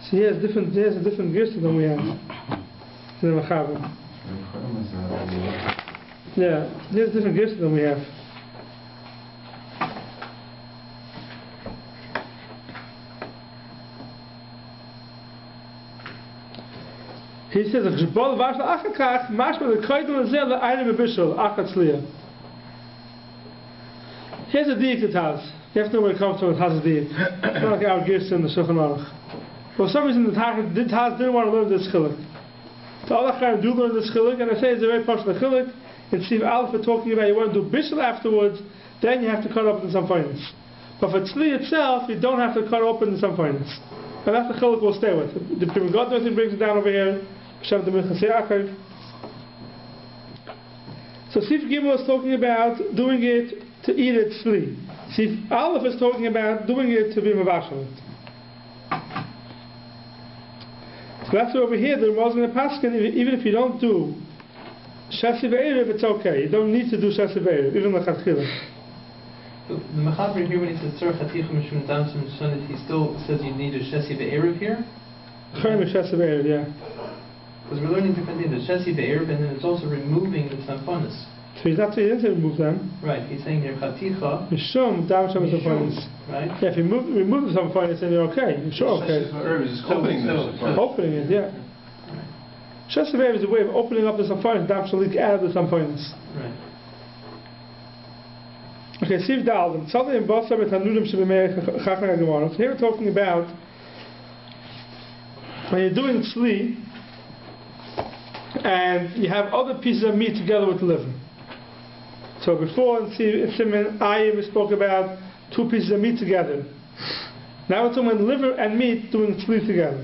So he has a different girsa than we have. Yeah, he has a different girsa than we have. He says, here's a diik it has. You have to know where it comes from, it has a diik. It's not like our gifts in the Shulchan Aruch. For some reason the Taz didn't want to learn this chilik. The other Chaim do learn this chilik, and I say it's a very partial chilik. In Steve Aleph we're talking about you want to do bishul afterwards, then you have to cut open some finance. But for tzli itself, you don't have to cut open some finance. And that's the chilik we'll stay with. The Prima God nothing brings it down over here. So Sif Gimel is talking about doing it to eat it tzli. Sif Aleph is talking about doing it to be mavashal. So that's over here. The Ramaz in the Paskin, even if you don't do Shesiv Erev, it's okay. You don't need to do Shesiv Erev, even the Chatchila. The Mechaber here, when he says Tzor Chaticha Mishum Dam Shemshonit, he still says you need a Shesiv Erev here? Chaim Shesiv Erev, yeah. Because we're learning different things. There's Shesiv Erev, and then it's also removing the Samponis. So he didn't say remove them. Right, he's saying here chaticha. Mishum dam shamas afonis. Right? Yeah, if you remove the safanis, then you're okay. You're sure okay. It's opening this. Opening it, yeah. Shas Ve'ev is a way of opening up the safanis. Dam shall leak out of the safanis. Right. Okay, Siv Dalden. Something in Basar with Hanurim Shebimei Chachmei Gemara. So here we're talking about when you're doing tzli and you have other pieces of meat together with the liver. So before in Siman Ayim we spoke about two pieces of meat together. Now we're talking about liver and meat doing tzli together.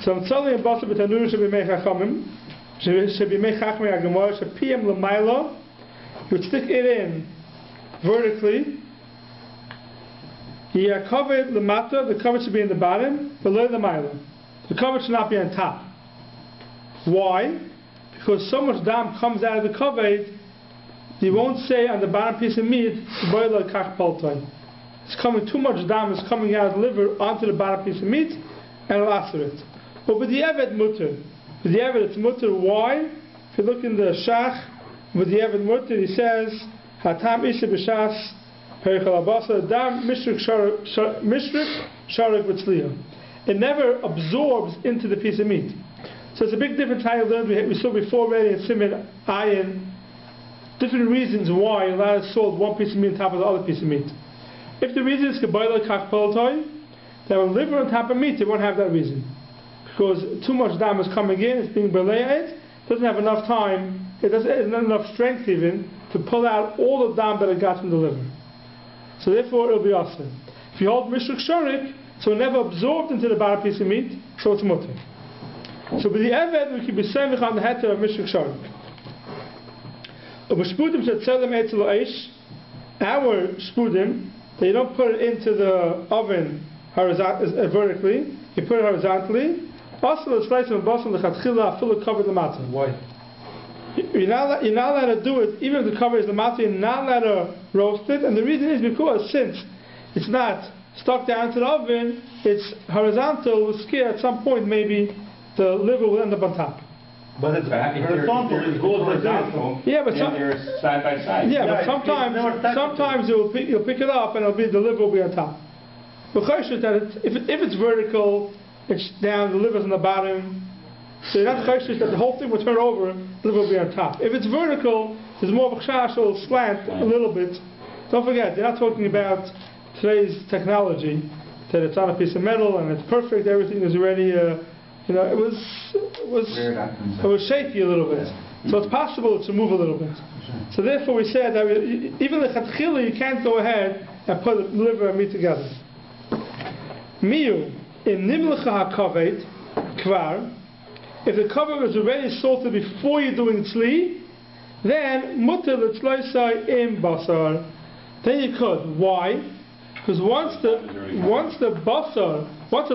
So I'm telling you Basar with Hanurim Shebimei Chachmei Gemara Shepiyam L'mayla. You would stick it in vertically. You are covered lamata, the cover should be in the bottom, below the mila. The cover should not be on top. Why? Because so much dam comes out of the cover, you won't say on the bottom piece of meat, it's coming too much dam is coming out of the liver onto the bottom piece of meat, and it'll answer it. But with the evet mutter, it's mutter. Why? If you look in the shach, with the evet mutter, he says, Hatam isha b'shas perichal abasa dam mishrik sharik v'tzliya. It never absorbs into the piece of meat. So it's a big difference how you learned. We saw before already in Siman Ayin different reasons why you're allowed to salt one piece of meat on top of the other piece of meat. If the reason is kebayla kach poltoy, then when liver on top of meat, you won't have that reason. Because too much dam is coming in, it's being belayed, doesn't have enough time, it has not enough strength even to pull out all the dam that it got from the liver. So therefore it'll be awesome. If you hold mishrik sharik, so it never absorbed into the bottom piece of meat, so it's mutter. So with the eved, we can be semich on the heter of mishrik sharik. Our spudim, that you don't put it into the oven vertically, you put it horizontally. Also, the slice of basal lechatchila fully covered the matzah. Why? You're not allowed to do it, even if the cover is the matzah, you're not allowed to roast it. And the reason is because since it's not stuck down to the oven, it's horizontal, we're scared at some point maybe the liver will end up on top. But it's horizontal, it goes horizontal. Yeah, but they're side by side. Yeah, but sometimes you'll pick it up and the liver will be on top. But that if it's vertical, it's down, the liver's on the bottom. So you're not chayshish that the whole thing will turn over, the liver will be on top. If it's vertical, there's more of a chash, it'll slant a little bit. Don't forget, you're not talking about today's technology, that it's on a piece of metal and it's perfect, everything is already, it was shaky a little bit. So it's possible to move a little bit. So therefore we said that even the chatchila, you can't go ahead and put the liver and meat together. Miyu, in nimlecha hakavet, kvar, if the cover was already salted before you're doing tzli, then mutter l'tzloisai im basar. Then you could. Why? Because once the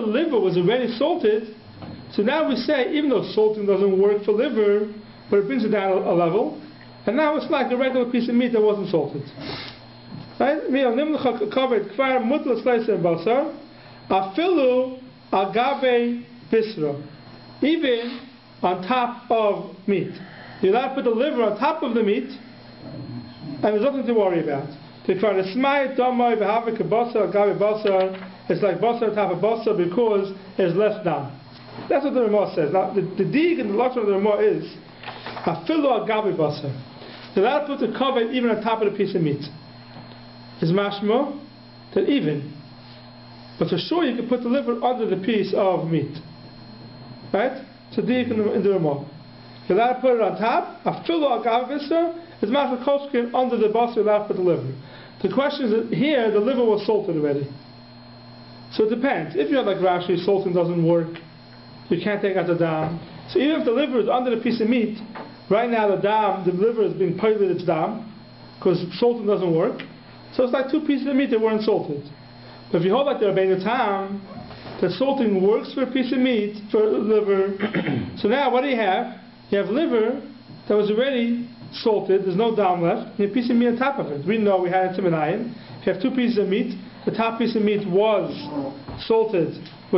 liver was already salted, so now we say even though salting doesn't work for liver, but it brings it down a level, and now it's like a regular piece of meat that wasn't salted. Right? Nimlecha covered kvar mutter l'tzloisai im basar. Afilu agave bisra. Even on top of meat. You're allowed to put the liver on top of the meat, and there's nothing to worry about. It's like basar on top of basar because there's less dam. That's what the Ramah says. Now, the dig and the lashon of the Ramah is afilu agave basar. You're allowed to put the cover even on top of the piece of meat. Is mashma that even. But for sure you can put the liver under the piece of meat. Right? So deep in the Ramah. You're allowed to put it on top. Afilu agave basar is mashma koskin under the basar. You're allowed to put the liver. The question is that here the liver was salted already. So it depends. If you're like Rashi, salting doesn't work. You can't take out the dam. So even if the liver is under the piece of meat, right now the liver is being piled its dam because salting doesn't work. So it's like two pieces of meat that weren't salted. But if you hold like the Rabbeinu Tam, that salting works for a piece of meat, for liver. So now what do you have? You have liver that was already salted, there's no dam left, and a piece of meat on top of it. We know we had it in Siman Ayin. If you have two pieces of meat, the top piece of meat was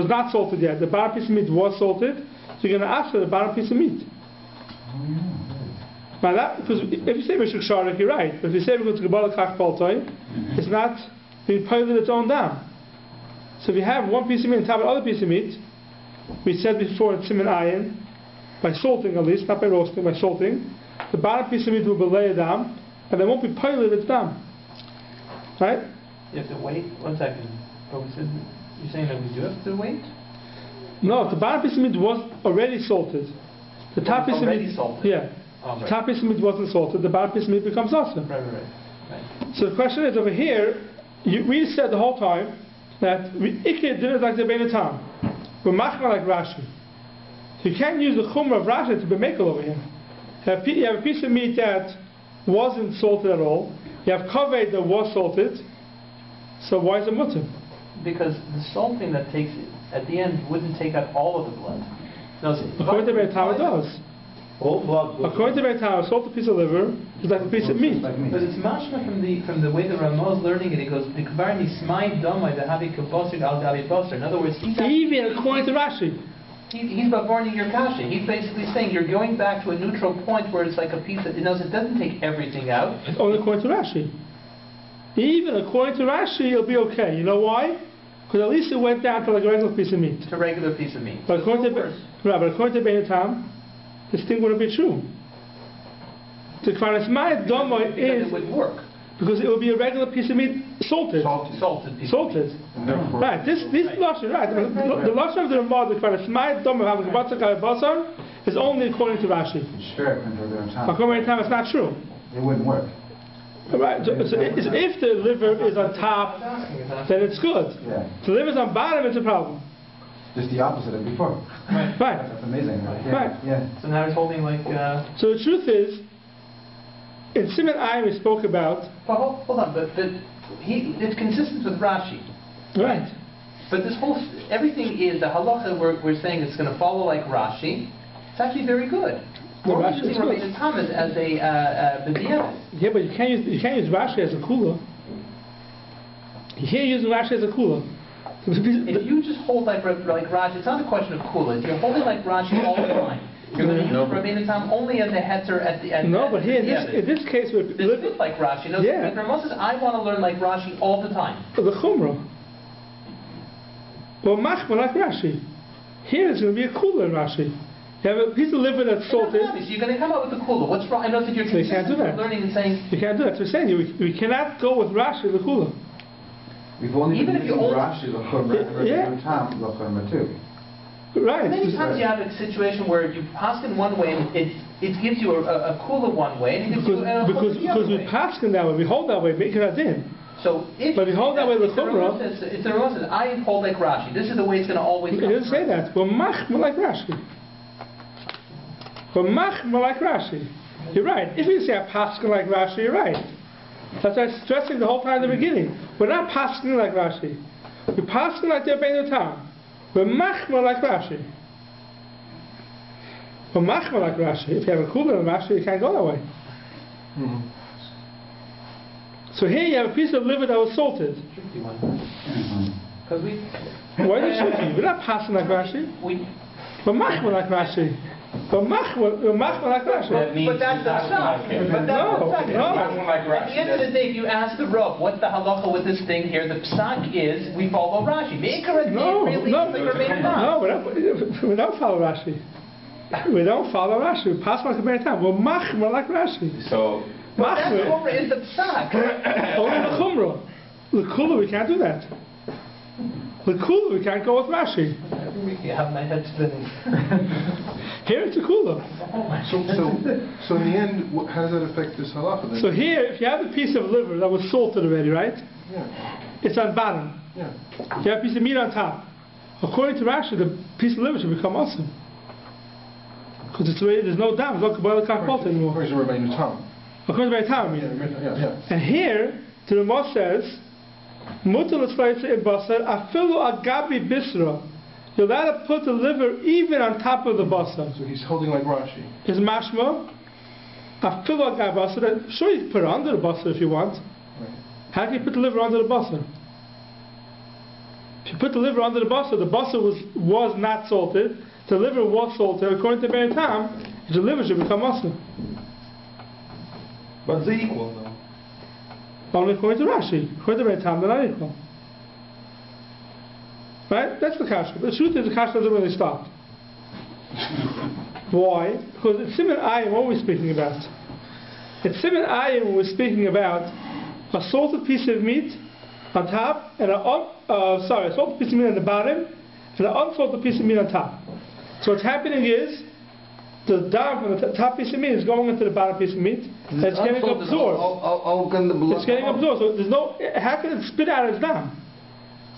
not salted yet. The bottom piece of meat was salted, so you're going to ask for the bottom piece of meat. Now that, because if you say Mishuk Sharik, you're right. But if you say we're going to Kabbalah Kach Baltoy, it's not being piled its own down. So if you have one piece of meat on top of another piece of meat, we said before in Siman Ayin, by salting at least, not by roasting, by salting, the bottom piece of meat will be laid down, and there won't be piled its down. Right? You have to wait 1 second. You're saying that we do have to wait? No, the bottom piece of meat was already salted. The top piece of meat, salted. yeah. Oh, The right. top piece of meat wasn't salted. The bottom piece of meat becomes awesome. Right. So the question is over here. We said the whole time that Ikeh did it like the Bein Tam. We're machma like Rashi. So you can't use the chumrah of Rashi to be mekel over here. You have a piece of meat that wasn't salted at all. You have kaved that was salted. So why is it mutter? Because the salting that takes at the end wouldn't take out all of the blood. No, According to Bein Tam, it does. All blood goes. According to Bein Tam, a salted piece of liver is like a piece of meat. Like meat. But it's mashma from the way the Ramah is learning it. He goes, in other words, Even according to Rashi. he's burning your kasha. He's basically saying you're going back to a neutral point where it's like a piece that it doesn't take everything out. It's only according to Rashi. Even according to Rashi, it'll be okay. You know why? Because at least it went down to like a regular piece of meat. It's a regular piece of meat. But according to Bein Tam, this thing wouldn't be true. The Kvarismai Doma Because is it would work. because it would be a regular piece of meat salted. Salted piece. Salted. And therefore, Right. This lashon, right? The lashon of the Ramah, the Kvarismai Doma having a basar is only according to Rashi. Sure, according to According to Bein Tam, it's not true. it wouldn't work. Right. So if the liver is on top, then it's good. Yeah. If the liver's on bottom, it's a problem. Just the opposite of before. Right. That's amazing. Yeah. Right. Yeah. So now he's holding like. So the truth is, in Siman Ayin we spoke about. Well, hold on, but it's consistent with Rashi. Right. But this whole everything is the halacha. We're saying it's going to follow like Rashi. It's actually very good. The We're Rashi using is good. Rabbi Thomas as a b'diavad. Yeah, but you can't use Rashi as a cooler. You can't use Rashi as a cooler. If you just hold like Rashi, it's not a question of kula. If you're holding like Rashi all the time, you're going to use Rabbi Tam only as a hetzer at the end. No, but here in this case we're this is like Rashi. No, Yeah. But Ramah says, I want to learn like Rashi all the time. the chumrah. Well, machma like Rashi. Here it's going to be a cooler in Rashi. You have a piece of liver that's salted. So you're going to come up with the kula. What's wrong? I know that you're So you can't do consistent that. with learning and saying. You can't do that. So we're saying we cannot go with Rashi the cooler. We've only Even been if you using only- Rashi l'chumrah, Yeah. and Tam l'chumrah too. Right. Many times you have a situation where you pass in one way and it gives you a kula one way and it gives you a Because chumrah the other we way. pass that way, we hold that way, make it adin. So if But we hold that way if the l'chumrah. Ramah says, I hold like Rashi, this is the way it's going to always It come. doesn't say that. We're machma like Rashi. We're machma like Rashi. You're right. If you say a paskin like Rashi, you're right. That's why I'm stressing the whole time in the beginning. We're not paskin like Rashi. We're paskin like the Bein Tam. We're machma like Rashi. We're machma like Rashi. If you have a cooler in Rashi, you can't go that way. Mhm. So here you have a piece of liver that was salted. Because we Why is it tricky? We're not passing like Rashi. We're machma like Rashi. We're machma like Rashi. But that's the psak. But that's No, the psak. no. At the end of the day, if you ask the Rav, what's the halacha with this thing here? The psak is we follow Rashi. No, we don't follow Rashi. We don't follow Rashi. We pass like a Bein Tam. We're machma like Rashi. So, But that Machma. chumrah is the psak. Only the chumrah. The cooler we can't do that. The cooler we can't go with Rashi. Every week you have my head spinning. Here it's a cooler. So in the end, how does that affect this halacha then? So here, if you have a piece of liver that was salted already, right? Yeah, It's on bottom. yeah. You have a piece of meat on top. According to Rashi, the piece of liver should become awesome. Because there's no dam, there's no Kabbalah Kach anymore. According to Rabbi Tom. According to my time, I mean. Yeah. And here, the Ramah says, Mutar l'tzvayse in basar, afilu agabi bisra. You're allowed to put the liver even on top of the basar. So he's holding like Rashi. Is mashma, afilu agabi basar. Sure, you can put it under the basar if you want. Right. How can you put the liver under the basar? If you put the liver under the basar was not salted. The liver was salted. According to Bein Tam, the liver should become awesome. But they're equal now. Only according to Rashi. According to Beitam, they're not equal. Right? That's the kasha. The truth is the kasha doesn't really stop. Why? Because it's Siman Ayin, what are we speaking about? It's Siman Ayin, we're speaking about a salted piece of meat on top, and a salted piece of meat on the bottom, and an unsalted piece of meat on top. So what's happening is, the dam from the top piece of meat is going into the bottom piece of meat, and it's getting absorbed. How can the blood It's getting absorbed, so there's no, how can it spit out its dam?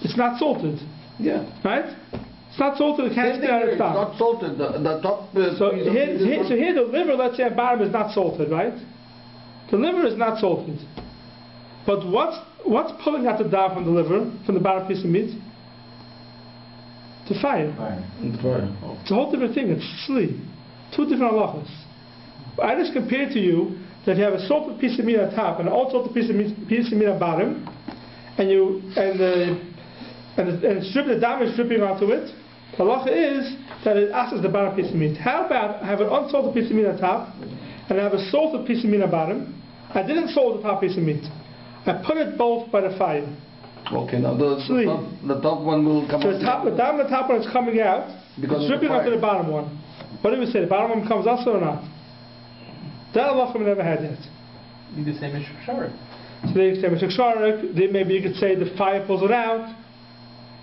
It's not salted. Yeah. Right? It's not salted, it can't spit out its It's dam. not salted. The top. So here the liver, let's say at bottom, is not salted, right? The liver is not salted. But what's pulling out the dam from the liver, from the bottom piece of meat? The fire. It's a whole different thing. It's sli. Two different halachas. I just compared to you that if you have a salted piece of meat on top and an unsalted piece of meat on bottom, and the dam is dripping onto it, the halacha is that it asks the bottom piece of meat. How about I have an unsalted piece of meat on top and I have a salted piece of meat on bottom? I didn't salt the top piece of meat. I put it both by the fire. Okay, now the top one will come so out. The top one is coming out, it's dripping onto the bottom one. What do we say? The bottom one comes also or not? That halacha we never had yet. You could say Mishkasharik. So they say Mishkasharik, then maybe you could say the fire pulls it out.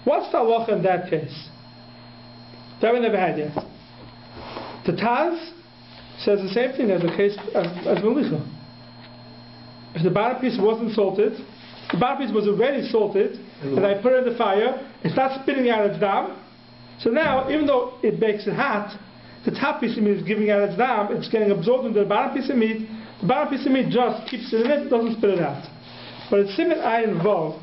What's the halacha in that case? That we never had yet. The Taz says the same thing as the case as Melicha. If the bottom piece wasn't salted, the bottom piece was already salted, and I put it in the fire, it's not spitting out its dam. So now, even though it makes it hot, the top piece of meat is giving out its dam, it's getting absorbed into the bottom piece of meat. The bottom piece of meat just keeps it in it, doesn't spit it out. But it's Siman Ayin Vav.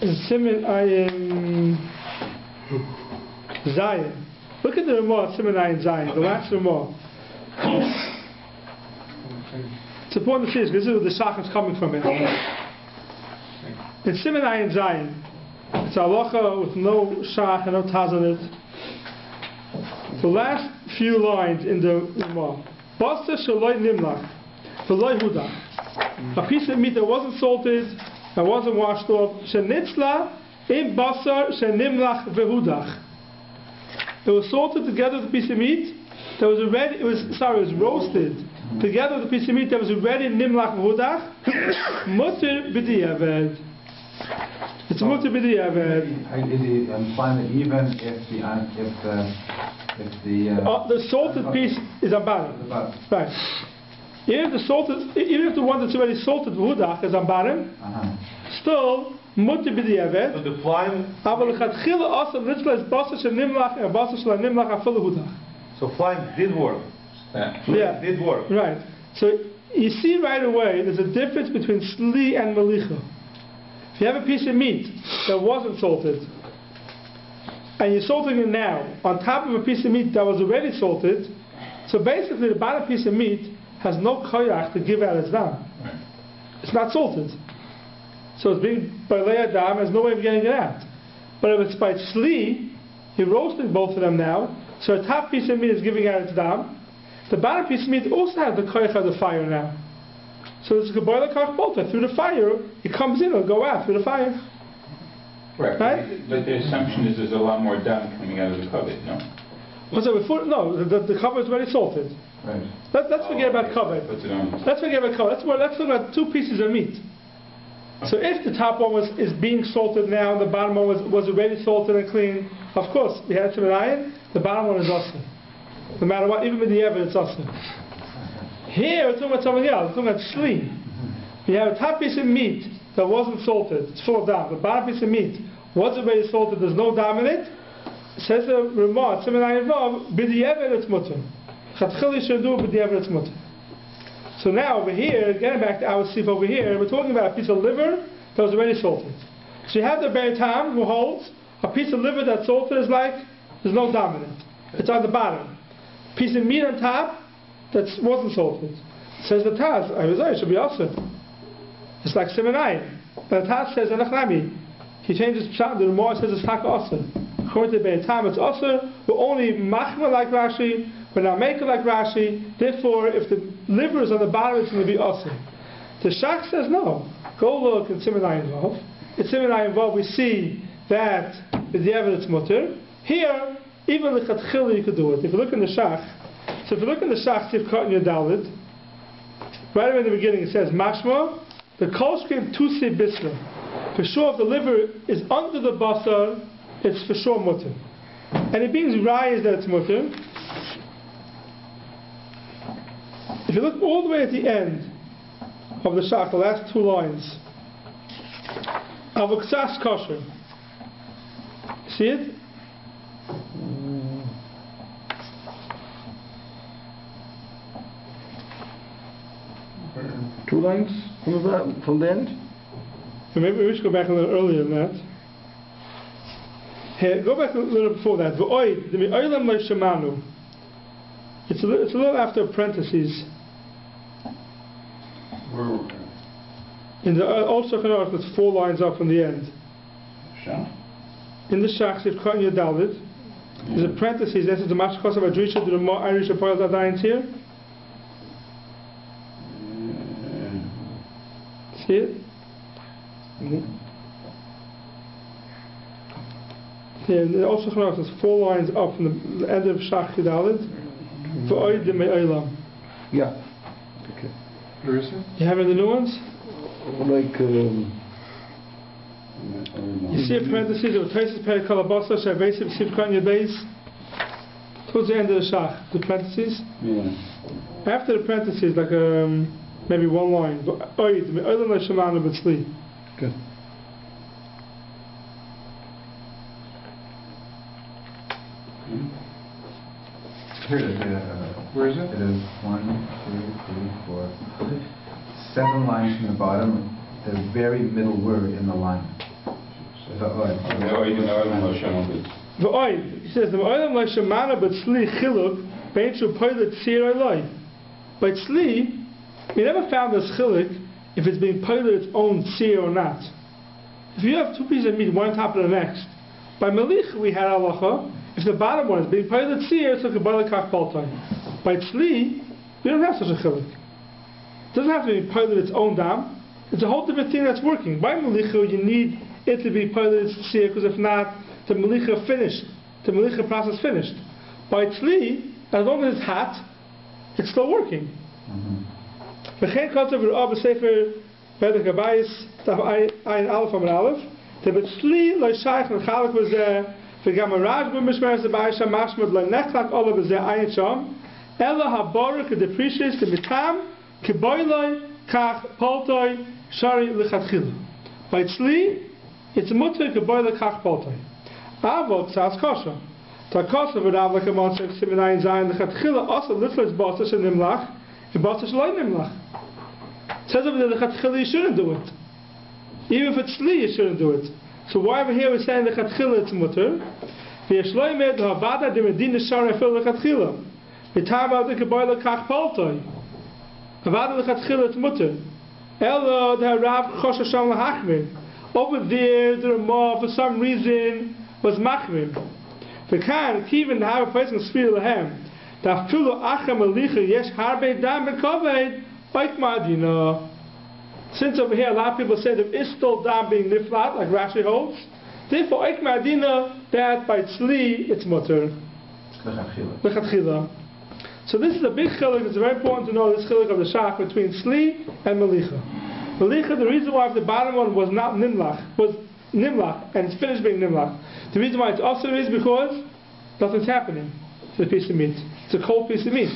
It's Siman Ayin Zayin. Look at the Ramah, Siman Ayin Zayin, the last Ramah. It's important to see this, because this is where the Shach is coming from. It's Siman Ayin Zayin. It's a halacha with no Shach and no Taz on it. The last few lines in the Ramah. Basta shaloi nimlach, v'loi hudach. A piece of meat that wasn't salted, that wasn't washed off. Shenitzla im basar shenimlach v'hudach. It was salted together with a piece of meat that was already, it was roasted together with a piece of meat that was already nimlach v'hudach. Mutter b'diavad. It's mutter b'diavad. I'm fine that even if the salted piece is on bottom. Right. Even if the one that's already salted v'hudach is on bottom, still mutter b'diavad. So the flying. So flying did work. Yeah. Did work. Right. So you see right away there's a difference between sli and melicha. If you have a piece of meat that wasn't salted, and you're salting it now on top of a piece of meat that was already salted, so basically the bottom piece of meat has no koyach to give out its dam. It's not salted. So it's being by leia dam, there's no way of getting it out. But if it's by sli, he roasted both of them now, so the top piece of meat is giving out its dam. The bottom piece of meat also has the koyach of the fire now. So it's a boiler kach bolta. Through the fire, it comes in, it'll go out through the fire. Right. But the assumption is there's a lot more dam coming out of the covet, no? The cover is already salted. right. Let's forget about cover. Let's forget about cover. Let's look at two pieces of meat. So if the top one is being salted now and the bottom one was already salted and clean, of course, we had Siman Ayin, the bottom one is also. No matter what, even with the evidence, it's also. Here, we're talking about something else. We're talking about sli. You have a top piece of meat that wasn't salted. It's full of dam. The bottom piece of meat was already salted. There's no dam in it. Says the Ramah, Siman Ayin Vav, b'di'evet it's mutter. Chatchili shadu b'di'evet it's mutter. So now over here, getting back to our sif over here, we're talking about a piece of liver that was already salted. So you have the Be'er Tam who holds a piece of liver that's salted is like there's no dam in it. It's on the bottom. Piece of meat on top that wasn't salted. Says the Taz, it should be also. It's like Siman Ayin. But the Taz says Anachnami. He changes pshat. The Ramah says it's taka also. According to the Be'er Tam, it's also. We're only machma like Rashi. But now make it like Rashi, therefore if the liver is on the bottom it's going to be Asr. The Shach says no. Go look in Siman Ayin Vav. In Siman Ayin Vav we see that with the evidence mutter. Here, even the Lechatchila you could do it. If you look in the Shach, so if you look in the Shach, you've cut in your Dalit, right away in the beginning it says, Mashma, the Kolshkim Tusi Bisla. For sure if the liver is under the basar, it's for sure mutter. And it means Rai is that it's mutter. If you look all the way at the end of the Shach, the last two lines, Avoksas kosher. See it? Two lines from the end? Maybe we should go back a little earlier than that. Here, go back a little before that. It's a little after parentheses. In the old Shulchan Aruch, it's 4 lines up from the end. In the Shach, you've cut in your Dalit. There's a parentheses. This is the Mashkos of Adrisha. Do the more Irish Apoyal Adayins here? See it? Yeah, in the old Shulchan Aruch, there's 4 lines up from the end of Shach Dalit. V'oid demei olam. Yeah. Okay. Where is it? You have it in the new ones? Like, you see a parenthesis of Taisis Perikalabasa, Shavesiv, Sivkan Yabez, towards the end of the Shach, the parentheses. yeah. After the parentheses, like maybe 1 line. Oid, me oilam la shemanu b'tzli. Good. Here it is. Where is it? It is 1, 2, 3, 4, 7 lines from the bottom. The very middle word in the line. Is that right? V'oid, he says, the oilam la shemanu b'tzli chiluk, beinshu poilet tzir oilai. By tzli, we never found this chiluk if it's being poilet its own tzir or not. If you have 2 pieces of meat, one on top of the next, by melich we had halacha. If the bottom one is being poilet tzir, it's like a boiler kach baltai. By tzli, we don't have such a chiluk. It doesn't have to be poilet its own dam. It's a whole different thing that's working. By melicha, you need it to be poilet its tzir, because if not, the melicha finished. The melicha process finished. By tzli, as long as it's hot, it's still working. V'chein kotzav v'ra'ah b'sefer Bedek Abayis Taf Ayin Aleph Amar Aleph the Betzli lo shaykh l'chalak b'zeh v'gam haraj b'mishmeres Abayis Sham mashmad lo nechlak ola b'zeh ayin sham ela ha-baruch depreciates the mitam kiboiloi kach poltoi shari l'chatchila. By tzli, it's mutter kiboiloi kach poltoi. Avot tzas kosher. Takosher v'rav like a monster Siman Ayin Zayin l'chatchila also litzlis b'osah shenimlach and b'osah shloi nimlach. It says over there the Chatchila you shouldn't do it. Even if it's Tzli you shouldn't do it. So why over here we're saying the Chatchila it's mutter? V'yeshloimed ha'avada de medina shara efil the Chatchila. V'tava de keboila kach paltoi. Havada the Chatchila it's mutter. Elo the Harav chosha sham l'hachmir. Over there the Ramah for some reason was machmir. V'kan kivin to have a person Spiro lahem. Da'afilu achem alicha yesh harbe dam bekoved. Since over here a lot of people say there is still dam being niflat, like Rashi holds, therefore Eikma Adina, that by tzli it's mutter. Lechatchila. So this is a big chiluk. It's very important to know this chiluk of the shach between tzli and melicha. Melicha, the reason why the bottom one was not nimlach, was nimlach, and it's finished being nimlach. The reason why it's also is because nothing's happening to the piece of meat. It's a cold piece of meat.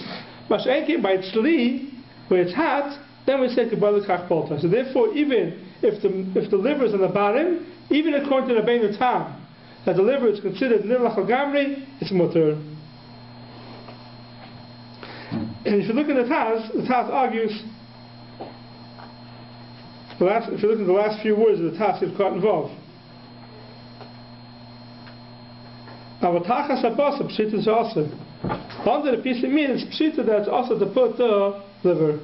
Masha'enki by tzli, where it's hot, then we say Kabbalah Kach Polta. So therefore, even if the liver is on the bottom, even according to the Bein Tam, that the liver is considered Nilach Gamri, it's mutter. And if you look at the Taz argues, if you look at the last few words of the Taz, it's quite involved. Avatachas Abbas, Pshita is also. Under the piece of meat, it's Pshita that's also to put the liver.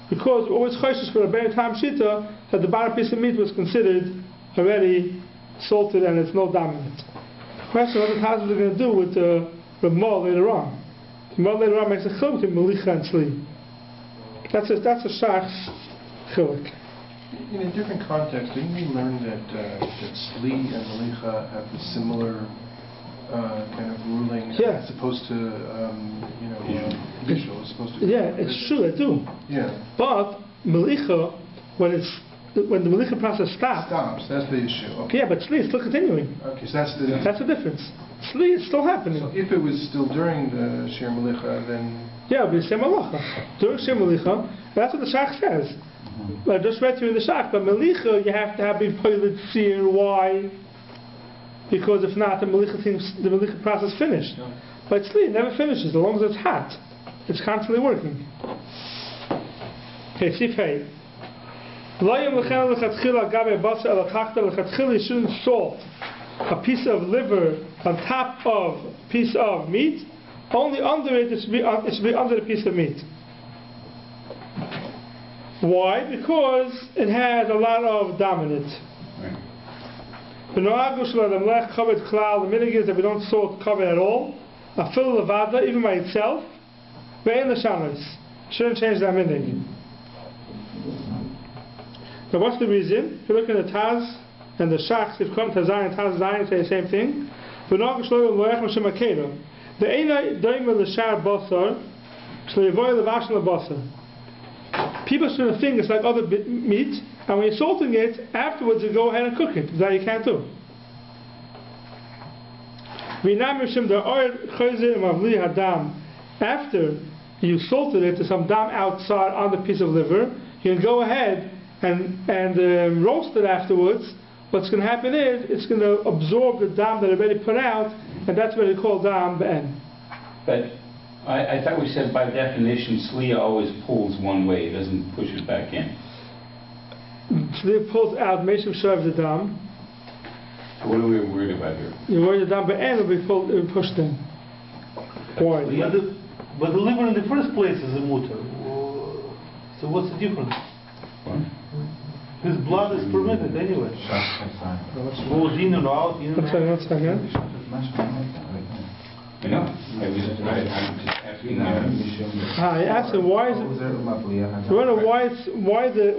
Because always choishes for a better time Pshita that the bottom piece of meat was considered already salted and it's no dam in it. The question what the Taz is going to do with the Ramah later on. Gemara later on makes a chiluk between melicha and sli. That's a shach's chiluk. In a different context, didn't we learn that sli and melicha have a similar kind of ruling as opposed to Michel is supposed to? Yeah, it's true. They do. Yeah. But melicha, when the melicha process stops, that's the issue. Okay. Yeah, but sli is still continuing. Okay, so that's the difference. Sli is still happening. So if it was still during the shir melicha, then yeah, it would be shem malacha. During shir melicha, that's what the shach says. I just read to you in the shach, but melicha you have to have been pilot seer. Why? Because if not, the melicha process finished. Yeah. But sli it never finishes as long as it's hot. It's constantly working. Okay, sif hey. You shouldn't salt a piece of liver on top of a piece of meat. Only under it should be under the piece of meat. Why? Because it has a lot of dam in it. The minig is that we don't salt cover at all. A fill levada, even by itself. Shouldn't change that minig. Now what's the reason? If you look at the Taz and the Shachs, if come Tazai and Taz Zayin say the same thing. The Eina Daimah L'Shar Basar Shlevoy Levashal Basar. People shouldn't think it's like other meat, and when you're salting it, afterwards you go ahead and cook it. That you can't do. After you salted it to some dam outside on the piece of liver, you can go ahead and roast it afterwards. What's going to happen is it's going to absorb the dam that already put out, and that's what they call dam be'en. But I thought we said by definition sliya always pulls one way, it doesn't push it back in. Sliya pulls out meshem shav the dam. So what are we worried about here? You're worried the dam be'en will be pushed in. Why? But the liver in the first place is a mutter. So what's the difference? What? His blood is permitted anyway. Goes in and out. In and out. One second. I know. I'm just asking. I asked him why the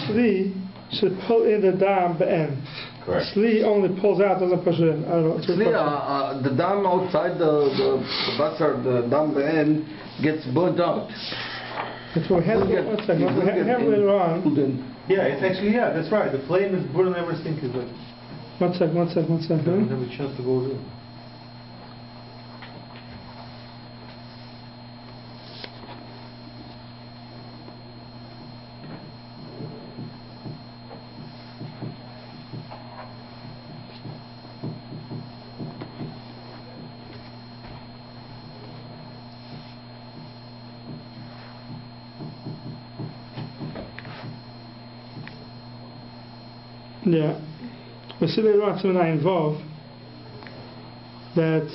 sli should pull in the dam be'en. Correct. Sli only pulls out, doesn't push it in. I don't know. Sli, the dam outside the basar, the dam be'en, gets burnt out. That's what we have. One second. We have later on. Yeah, it's actually, that's right. The flame is burning everything. One second. I don't have a chance to go there. Yeah. We see later on when I involve that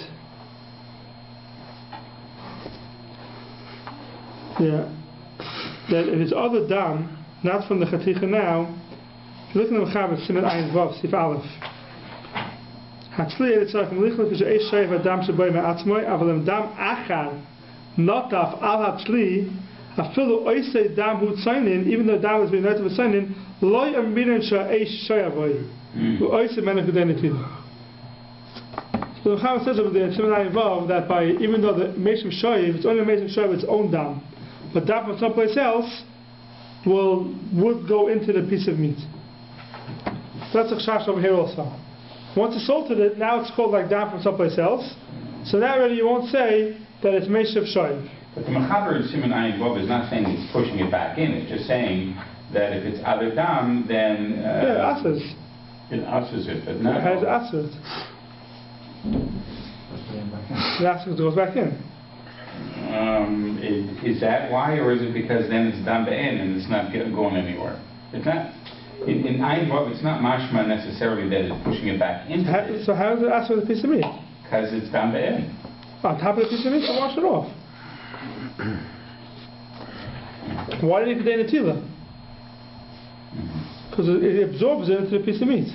if it's other dam, not from the chaticha now, if you look at the Mechaber, Siman Ayin Vav, Sif Aleph. Hatzli Elitzach Melichel Kishu Eish Shayv Adam Sheboy Me'atzmoy Avalem Dam Achar Notaf Al Hatzli Afilu Oisei Dam Hu Tzainin, even though dam has been noted with Tzainin, Loi Amirin Shah Eish Shayavoy Oisei Menach G'denitiv. So the Mechaber says over there, Siman Ayin Vav, that by, even though the Meshim Shayiv, it's only Meshim Shayiv its own dam, but dam from someplace else would go into the piece of meat. So that's a chash over here also. Once you salted it, now it's called like dam from someplace else. So now already you won't say that it's Meshav Shayiv. But the Mechaber in Siman Ayin Vav is not saying it's pushing it back in, it's just saying that if it's other dam, then... asses. It asses it, but not... It has asses. The asses goes back in. Is that why, or is it because then it's dam be'en and it's not going anywhere? It's not... In Ayin Vav, it's not mashma necessarily that it's pushing it back into it. So how is it asser with a piece of meat? Because it's dam be'en. On top of the piece of meat, so wash it off. Why did it contain a tila? Because it absorbs it into the piece of meat.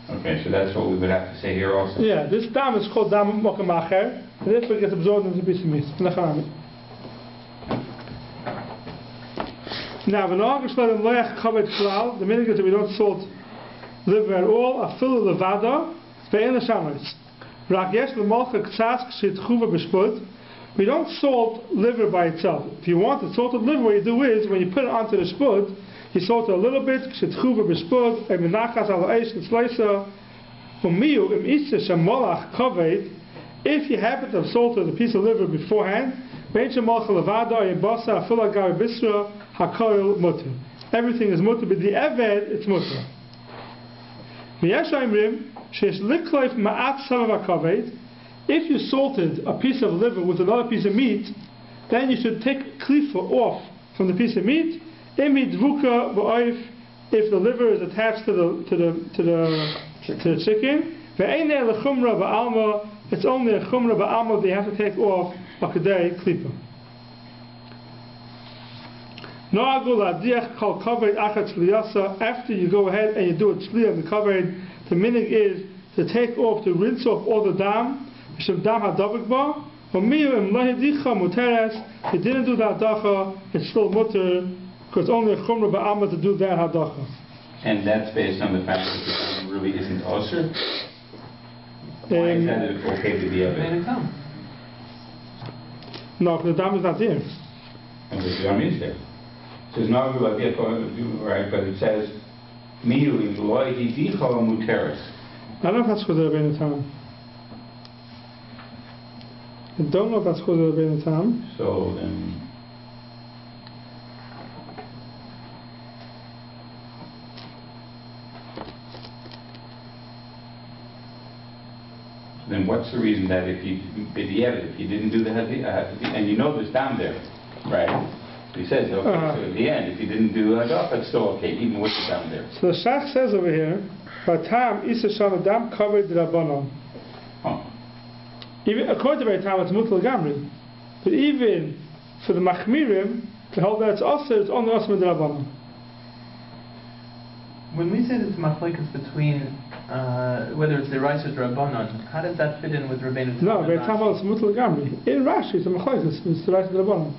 Okay, so that's what we would have to say here also. Yeah, this dam is called dam mokem acher, and therefore it gets absorbed into the piece of meat. Now, the meaning is that we don't salt liver at all. Afilu levada, ve'en l'shamayis. We don't salt liver by itself. If you want to salt liver, what you do is, when you put it onto the spud, you salt it a little bit, if you happen to have salted a piece of liver beforehand, everything is mutter, but the eved, it's mutter. If you salted a piece of liver with another piece of meat, then you should take klifa off from the piece of meat. If the liver is attached to the chicken, it's only a chumra ba'alma that you have to take off akadei klipa. After you go ahead and you do a tzli on the covered, the minig is to take off, to rinse off all the dam. If you didn't do that hadacha, it's still mutter, because only a chumra ba'alma to do that hadacha. And that's based on the fact that the dam really isn't osir? Why is that okay to be evident? No, because the dam is not there. And the dam is there. So it's not right, but it says, Miyu im loy hidicha muteres. I don't know if that's for the Rabbeinu Tam. I don't know if that's for the Rabbeinu Tam. So then, what's the reason that if you didn't do the and you know there's dam there, right? He says, okay, so at the end, if you didn't do the hadaf, it's still okay, even with the dam there. So the Shach says over here, Batam Isa Shana Dam covered the Rabbanon. Even according to Batam, it's mutal gamri. But even for the Machmirim, to hold that it's also, it's only also with the Rabbanon. When we say that it's machlokes between whether it's the Rice or the Rabbanon, how does that fit in with Rabbeinu Tam? No, Batam it's mutal gamri. In Rashi, it's a machlokes, it's the Rice or the Rabbanon.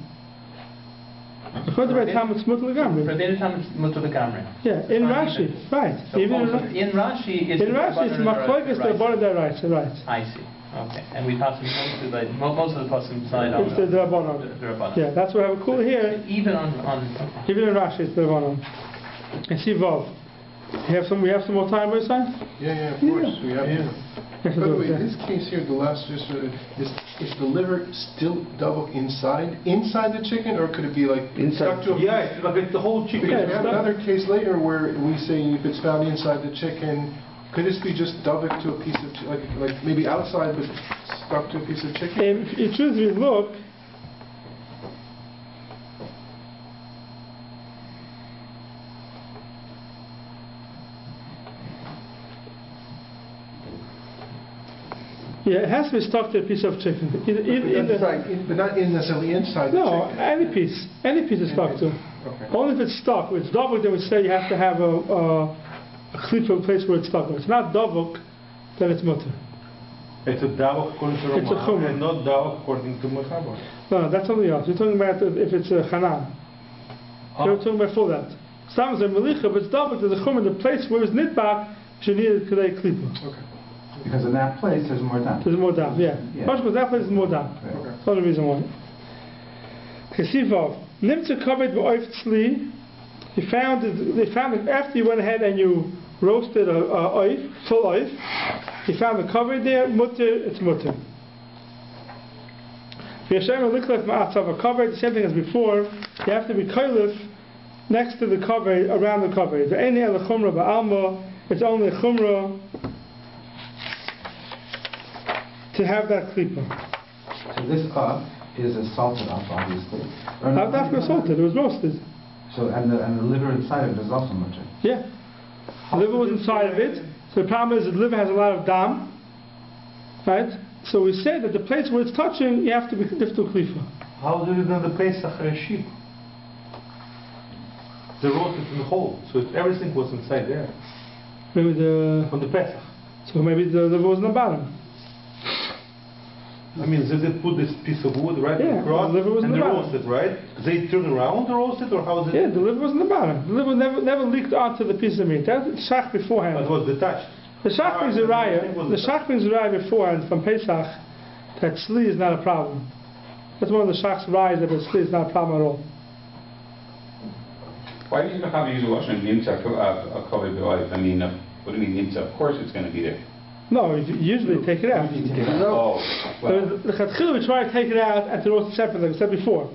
According to Batam, it's mutal gamri. Rabbeinu Tam it's mutal gamri. Yeah, in Rashi, right. So even in Rashi, it's machlokes the Rabbanon that right. I see. Okay, and we pass most of the passages side on it's the Rabbanon. Yeah, that's why I have a cool here. Even on even in Rashi, it's the Rabbanon. And see Vav. We have some more time, by side? Yeah, of course. We have to. By the way, in this case here, the last is the liver still double inside the chicken, or could it be like Inside. stuck to a It's like it's the whole chicken. Because we have another case later where we say if it's found inside the chicken, could this be just doubled to a piece of like maybe outside but stuck to a piece of chicken? If you truthfully look, yeah, it has to be stuck to a piece of chicken. But not necessarily inside the chicken. No, any piece is stuck to. Okay. Only if it's stuck. If it's doubled, then we say you have to have a klipa place where it's stuck. If it's not doubled, then it's mutter. It's a dawah according to It's a Ramah, chumrah. and not dawah according to Mechaber. No, that's something else. You're talking about if it's a chanan. You're talking about for that. Some say melicha, but it's doubled. There's a chumrah. The place where it's nitbak, you need a klipa. Okay. Because in that place, there's more dam. There's more dam, yeah. Because that place is more dam. Okay. That's the only reason why. Kesivav. Nimtza covered b'oif tzli. They found it after you went ahead and you roasted a oif, full oif. You found the cover there, mutter, it's mutter. V'yashem liklef ma'atzav a cover, the same thing as before. You have to be koilif next to the cover, around the cover. The eni el chumra ba'alma, it's only a chumra to have that klipa. So this up is a salted up, obviously. Not that was salted, it was roasted. So and the liver inside of it is also mutter. Yeah. The liver was inside of it. So the problem is the liver has a lot of dam. Right? So we say that the place where it's touching, you have to be diftul klifa. How do you know the Pesach sheep? They roasted in the whole, so everything was inside there. Maybe the... On the Pesach. So maybe the liver was on the bottom. I mean, they put this piece of wood right Yeah, across the liver was and in they the bottom. roast it, right? They turn around to roast it, or how is it? Yeah, the liver was in the bottom. The liver never leaked onto the piece of meat. That was shach beforehand. But was detached. The shach brings a raya. The shach brings a raya beforehand from Pesach that sli is not a problem. That's one of the shach's rayas that the sli is not a problem at all. Why does the Mechaber use a lashon nimtza kavod b'oiv? I mean, what do you mean nimtza? Of course it's going to be there. No, you usually take it out. Oh, well, The Chatzchila we try to take it out and to roast it separately, like I said before.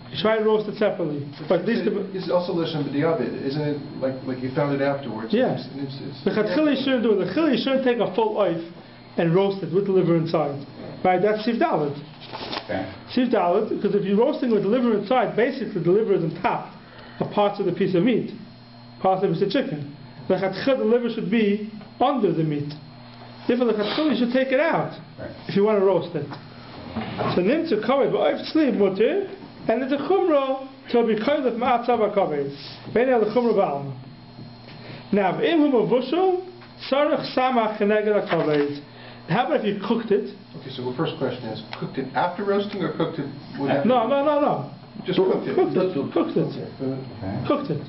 You try to roast it separately. But at least it's also Lishon B'diavad, isn't it? Like you found it afterwards. Yeah. The Chatzchila you shouldn't do it. The Chatzchila you shouldn't take a full oif and roast it with the liver inside. Right? That's Sif Dalet. okay. Sif Dalet, because if you're roasting with the liver inside, basically the liver is on top of parts of the piece of meat. Parts of the piece of chicken. The Chatzchila, the liver should be under the meat. Therefore, the Chatzchila, you should take it out if you want to roast it. So, nimtza kavod b'oif tzli muter, and it's a chumrah to be koilef ma'atzav ha'kavod. Beinei the chumrah ba'alma. Now, v'im hu mavushal, sarach samach keneged ha'kavod. How about if you cooked it? Okay, so the first question is, cooked it after roasting or cooked it without? No. Just cooked it. Cooked it. Okay. Cooked it.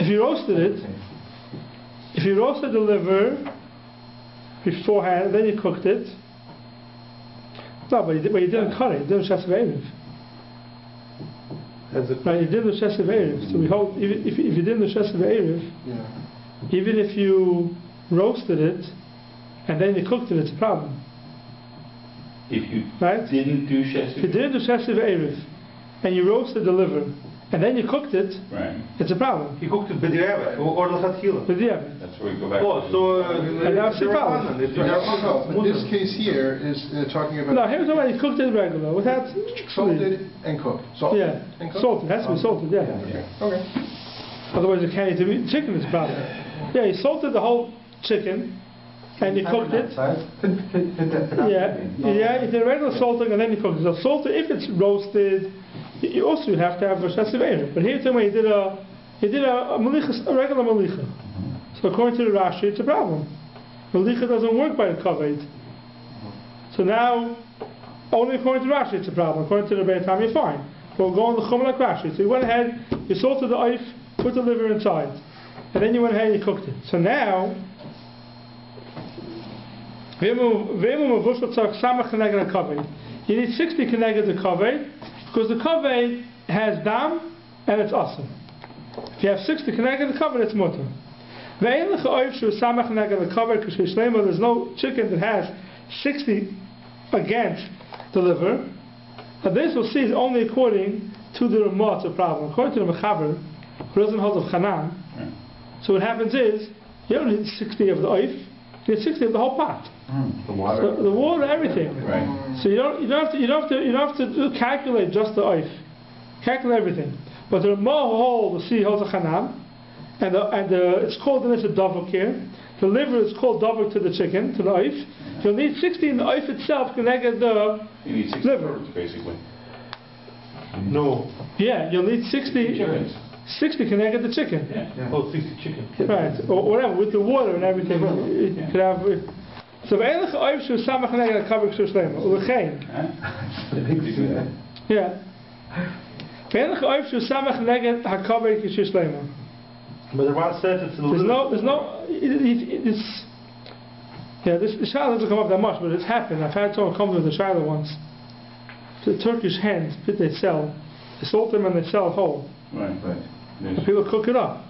If you roasted it, if you roasted the liver beforehand, then you cooked it. No, but you didn't cut it. You did Shas V'Erev. Right, you did the Shas V'Erev. So we hold, if you did the Shas V'Erev, even if you roasted it and then you cooked it, it's a problem. If you right? didn't do Shesed, If you didn't do Shas V'Erev and you roasted the liver and then you cooked it, right? it's a problem. He cooked it b'diavad or l'chatchila. That's where we go back. Oh, so And now it's a problem. But this case here is talking about No, here's the way you cooked it regular without salted and cooked. Salted and cooked? salted. It has to be salted, yeah. Okay. Otherwise you can't eat the chicken is a problem. Yeah, you salted the whole chicken and you cooked it. Yeah, you did regular salting and then you cooked it. So salted, if it's roasted, you also have to have a Shas V'Erev. But here you did a malicha, a regular malicha. So according to the Rashi, it's a problem. Malicha doesn't work by the kavod. So now, only according to Rashi it's a problem. According to the Beit Tam, you're fine. But we'll go on the chum like Rashi. So you went ahead, you salted the oif, put the liver inside, and then you went ahead and you cooked it. So now, you need 60 keneged the kavod, because the kavod has dam and it's asr. If you have 60 keneged the kavod, it's mutter. There's no chicken that has 60 against the liver. And this we'll see is only according to the Ramah, it's a problem. According to the Mechaber, who doesn't hold of Hanan, so what happens is, you don't need 60 of the oif, you need 60 of the whole pot. The water. So the water, everything. Right. So you don't have to calculate just the oif. Calculate everything. But the Ramah holds a Hanan, and it's called the nishmas davuk here. The liver is called davuk to the chicken, to the oif. You'll need 60 in the oif itself to negate the You need 60 liver. birds, basically. no. Yeah, you'll need 60 Chickens. 60 can negate the chicken. Yeah. Oh, 60 chicken. Right, or whatever, with the water and everything. You could have. So ve'elach oif shu samach negate kavik shu shlema. Ulechein. Yeah. Ve'elach oif shu samach negate hakavik shu shlema. But the Ramah says it's a little... This shiloh doesn't come up that much, but it's happened. I've had someone come to the shiloh once. The Turkish hens, they sell. They salt them and they sell it whole. Right. And people cook it up.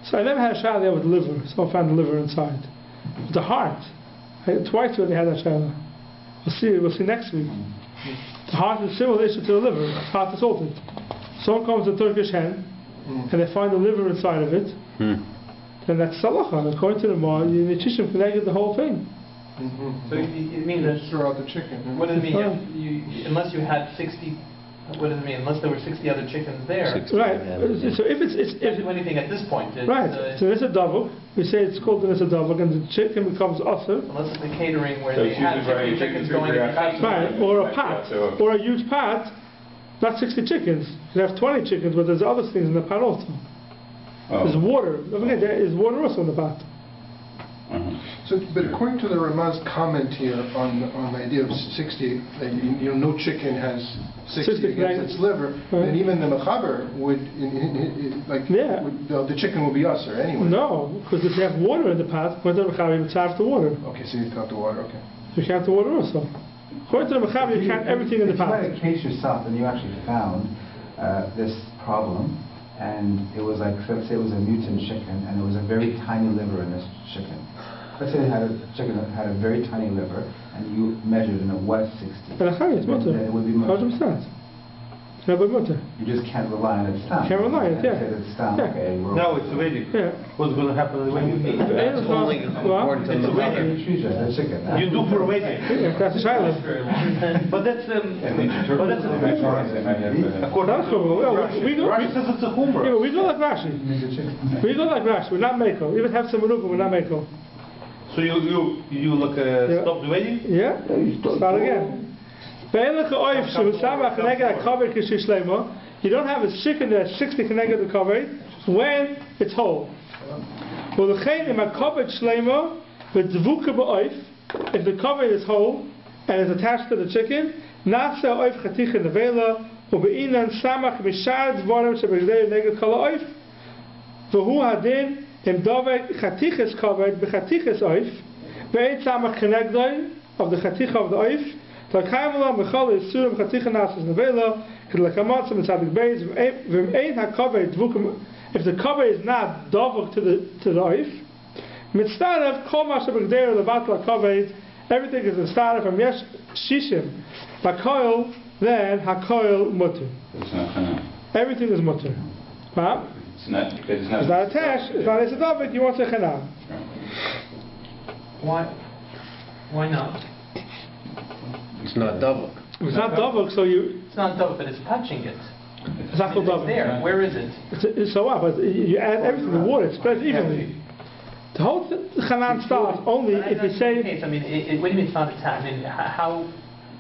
So I never had a shiloh there with liver. Someone found the liver inside. But the heart, twice already had that shiloh. We'll see next week. The heart is similar issue to the liver. The heart is salted. Someone comes to a Turkish hen, and they find the liver inside of it, then that's salacha. According to the Mar, you nutrition connected the whole thing. So it means that... Throw out the chicken. What does it mean? Unless you had 60... What does it mean? Unless there were 60 other chickens there. 60, right. So if you can't do anything at this point. Right. So it's a davuk. We say it's called a davuk, and the chicken becomes usher. Unless it's a catering where So they have 60 chickens going. Right. Or a pot. Or a huge pot. Not 60 chickens. You have 20 chickens, but there's other things in the pot also. Oh. There's water. Don't forget, there is water also in the pot. So, but according to the Ramah's comment here on the idea of 60, that no chicken has 60 against its liver, then even the mechaber would, the chicken would be usher anyway. No, because if you have water in the pot, according to the mechaber, you have the water. Okay, so you count the water, okay. So you count the water also. According to the mechaber, you count everything in the pot. If you had a case yourself and you actually found this problem, and it was like, let's say it was a mutant chicken, and there was a very tiny liver in this chicken. Let's say it had a chicken that had a very tiny liver, and you measured and it was 60. Then it would be mutter. 100%. You just can't rely on its stamp. Can't rely on it, yeah. Its stamp, Yeah. okay, Now it's ready. Yeah. What's going to happen when you eat? That's only according to the mechaber. The chicken. You do for wedding. Yeah, that's a child. But that's a Rashi says it's a humor. Yeah, but we go like Rashi. We go like Rashi. We're not Mako. Even have some Rupa, we're not Mako. So you like stop the wedding? Yeah. Start again. You don't have a chicken that's 60 connected to cover when it's whole. If the cover is whole and is attached to the chicken, of the chaticha of the oif. If the cover is not dovuk to the oif, everything is started from yesh shishim hakoil, then hakoil mutter. Everything is mutter. It's not attached. It's not a dovuk. You want to chana. Why not? It's not double. It's not double, so you... It's not double, but it's touching it. It's not called double. There. Where is it? So what? But you add everything to the water. It spreads evenly. The whole Chanan starts only if you say... I mean, what do you mean it's not attached? I mean, how...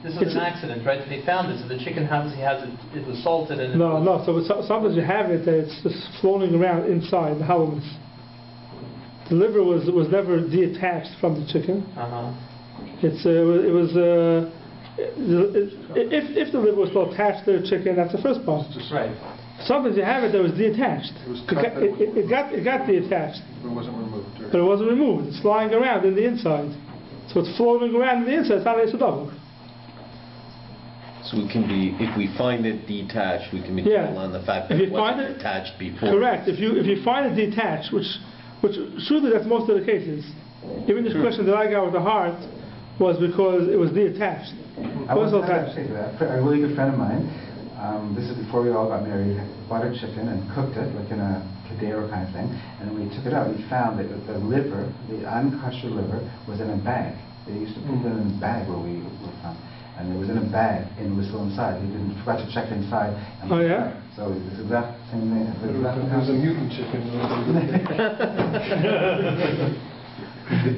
This was an accident, right? They found it, so the chicken it was salted and... No. So sometimes you have it that it's just floating around inside the halamus. The liver was never detached from the chicken. If the liver was still attached to the chicken, that's the first part. Right. Sometimes you have it that was detached. It got detached. But it wasn't removed. But it wasn't removed. It's flying around in the inside. So it's floating around in the inside. It's not a double. So if we find it detached, we can be told on the fact that it wasn't attached before. Correct. If you find it detached, which truly that's most of the cases. Even this question that I got with the heart was because it was detached. I was going to say that. A really good friend of mine, this is before we all got married, bought a chicken and cooked it like in a kadera kind of thing, and when we took it out, we found that the liver, the unkosher liver, was in a bag. They used to put it in a bag where we were from. And it was in a bag, and it was still inside. He forgot to check inside. Oh, yeah? So it's the exact same thing. It was a mutant chicken.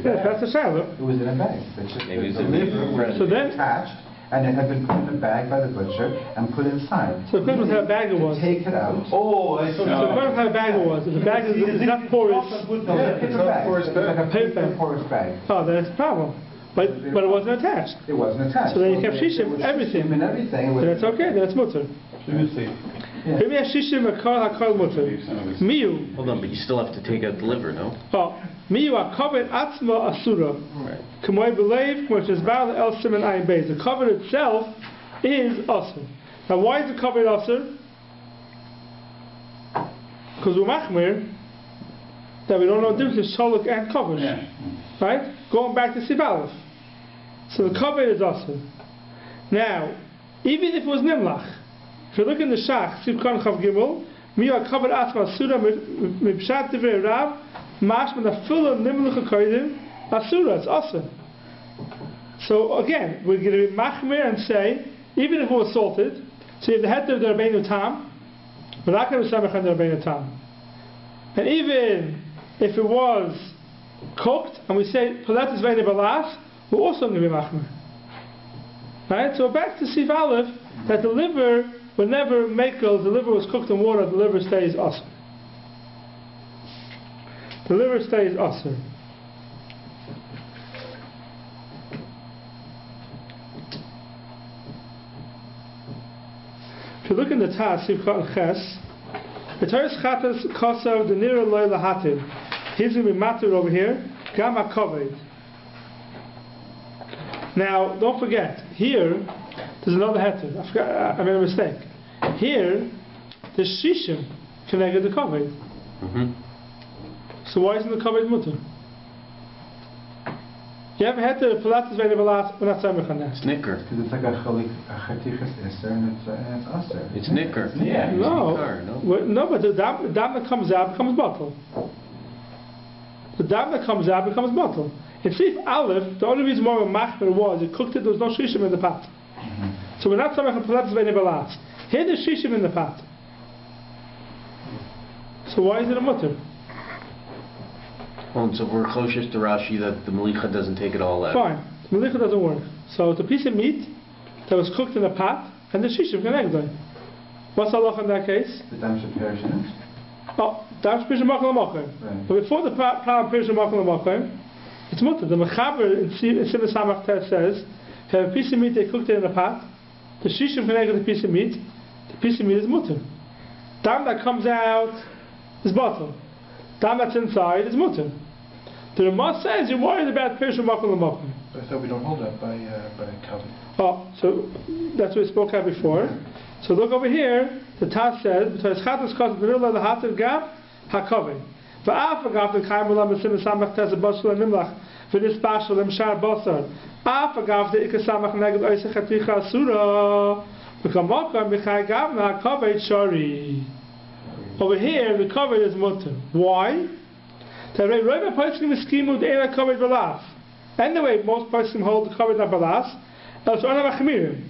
That's a salad. It was in a bag. The liver was attached, and it had been put in a bag by the butcher and put inside. So it depends on how bag it was. Take it out. Oh, I So saw. it depends on how bag it was. If the bag is not porous, It's a porous bag. Like a paper. Porous bag. Oh, then it's a problem. But it wasn't attached. It wasn't attached. So then you kept shishim, everything. And everything. Then it's okay. Then it's mutter. Maybe a shishim akal hakal mutter. Miyu. Hold on, but you still have to take out the liver, no? Oh, miyu akavet atzma asura. K'moy b'leiv k'moy shezbal el siman ayin beis. The cover itself is asur. Now, why is the cover asur? Because we're machmir that we don't know the difference between sholok and cover. Right? Going back to Sibalef. So the cover is asur. Now, even if it was nimlach, if you look in the Shach, Sivkan Chav Gimel, miyu akavet atzma asura mipshat divrei Rav. Asura, it's asur. So again, we're going to be machmir and say, even if it was salted, so you have the head of the Rabbeinu Tam, we're not going to be Semicha on the Rabbeinu Tam. And even if it was cooked, and we say, Paletis Vene Balas, we're also going to be machmir. Right? So back to Siv Aleph, that the liver, whenever Michel, the liver was cooked in water, the liver stays asur. the liver stays asur. If you look in the Tas, Sivkot and Ches, the Teres Chatas Kosav the Nira Loy Lahativ. He's going to be matter over here. Gama Koved. Now, don't forget, here there's another heter. I made a mistake. Here, the Shishim connected the Koved. So why isn't the Koved mutter? You have a heter, Pilatus Veda Balas, we're not Semicha on that. It's nicker. Because it's like a chatichas iser and it's aser. It's nicker. Yeah. No, but the dam that comes out becomes bottle. The dam that comes out becomes bottle. In Sif Aleph, the only reason why we're machmer was it cooked it, there was no shishim in the pot. So we're not Semicha Pilatus Veda Balas. Here there's shishim in the pot. So why is it a mutter? Oh, so we're closest to Rashi that the Melicha doesn't take it all out. Fine. The Melicha doesn't work. So it's a piece of meat that was cooked in a pot and the shishim can egg down. What's the halacha in that case? The dam should perish in it. Oh, dam should perish in Makom. But before the plan perish in Makom, it's mutter. The Mechaber in Simon Samach says, if you have a piece of meat they cooked it in a pot, the shishim can egg the piece of meat, the piece of meat is mutter. Dam that comes out is bottle. Dam that's inside is mutter. The Ramah says you're worried about Pirush Makom L'Makom. I thought we don't hold that by Calvin. Oh, so that's what we spoke about before. So look over here. The Tas says, "Because Chatas Kosav the Nirla Lahativ Gam Hakovin." Va'af Agav the Kaim Ulam B'Sim Samach Tez Bosel Nimlach V'Nis Bashel Imshar Bosar. Af Agav the Ikasamach Neged Oisech Haticha Asura. V'Kamokom B'Chai Gavna Hakovin Shari. Over here, the cover is mutter. Why? Anyway, most poskim hold the cover not balas. Else only machmirim.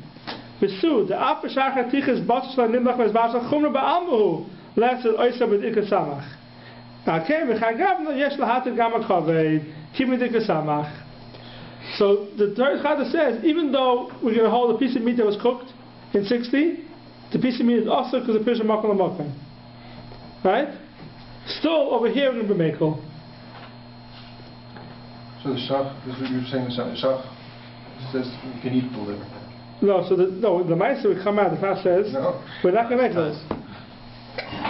Besud the after shachar tichas batzos la nimlach mes batzos chumra ba'almuhu lesser oisa with ikasamach. Okay, v'chagavna yesh lahatir gama kaved kimi ikasamach. So the third chada says even though we're going to hold a piece of meat that was cooked in 60, the piece of meat is also because the piece of makom l'makom. Right? Still over here we're going to be mekel. So the shach, this is what you're saying, the shach says you can eat the liver. No, so the Maisa will come out, the Taz says, No. we're not going to make those.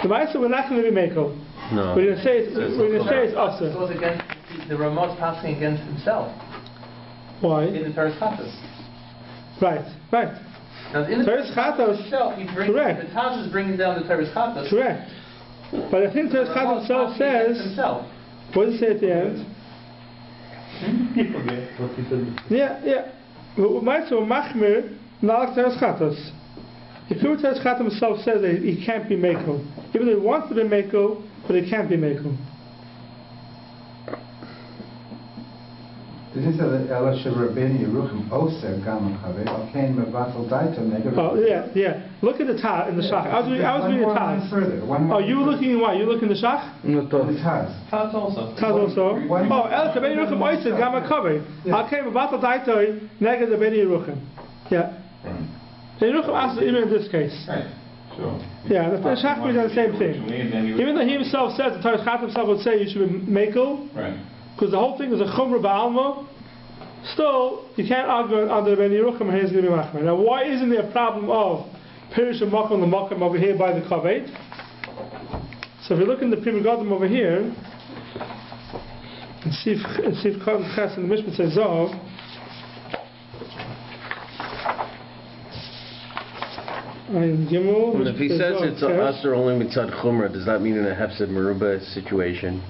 The Maisa we're not going to be mekel. No. We're going to say it's Asa. So it's against, the Ramah's passing against himself Why? in the Teres Chatas. Right. Now in the Teres Chatas, itself, correct. The Taz is bringing down the Teres Chatas. Correct. But I think Teres Chatas himself says, what does it say at the end? You forget what he said. Yeah. Maisa machmir nalak Teres Chatas. If Pure Teres Chatas himself says that he can't be mekel, even though he wants to be mekel, but he can't be mekel. Did he say that Ela Shebrabeni Yeruchim Oser Gam Chavev Alkein Mevatel Daito Negav? Oh yeah. Look at the Taz in the Shach. I was reading the Taz. Further. Oh, you were looking in what? You looking in the Shach? The Taz. Taz also. Taz also. Oh, El Kabeni Yeruchim Oiser Gam Chavev Alkein Mevatel Daito Negav the Beni Yeruchim. Yeah. The Yeruchim asked even in this case. Right. Sure. Yeah, the Shach is the same thing. Even though he himself says, the Torah Chat himself would say you should be mekel. Right. Because the whole thing is a chumra ba'alma, still, you can't argue under Ben Yeruchim and he's going to be machmer. Now, why isn't there a problem of Pirish and Makom the Makom over here by the Kaved? So if you look in the Pri Megadim over here, and see if Katan Ches in the Mishpat says Zav, and Gimel, And if he says it's Asr only mitzad chumrah, does that mean in a hefsed meruba situation?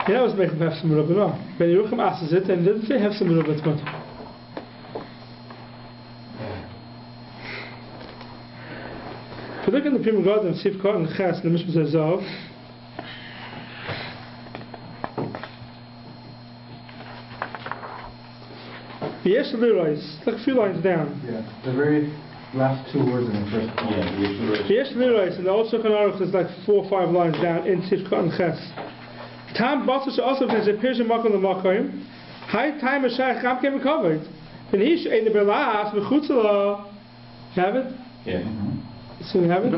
Yeah, I was making Hefsem Merubah, no. Ben Yeruchim asks it, and it doesn't say Hefsem Merubah, it's mutter. If you look in the Pri Megadim, see if Katan Ches in the Mishpat says Zav, Yesh Lirois, like a few lines down. Yeah, the very last two words in the first one. Yeah. Yesh Lirois, and the also Aruch is like 4 or 5 lines down in Sif Katan Ches. Tam Batzah also says a Pirush Makom l'Makom. High time a Shaykh Gam came covered. And he in the Belas Mechutzala. You have it? Yeah. So you have it?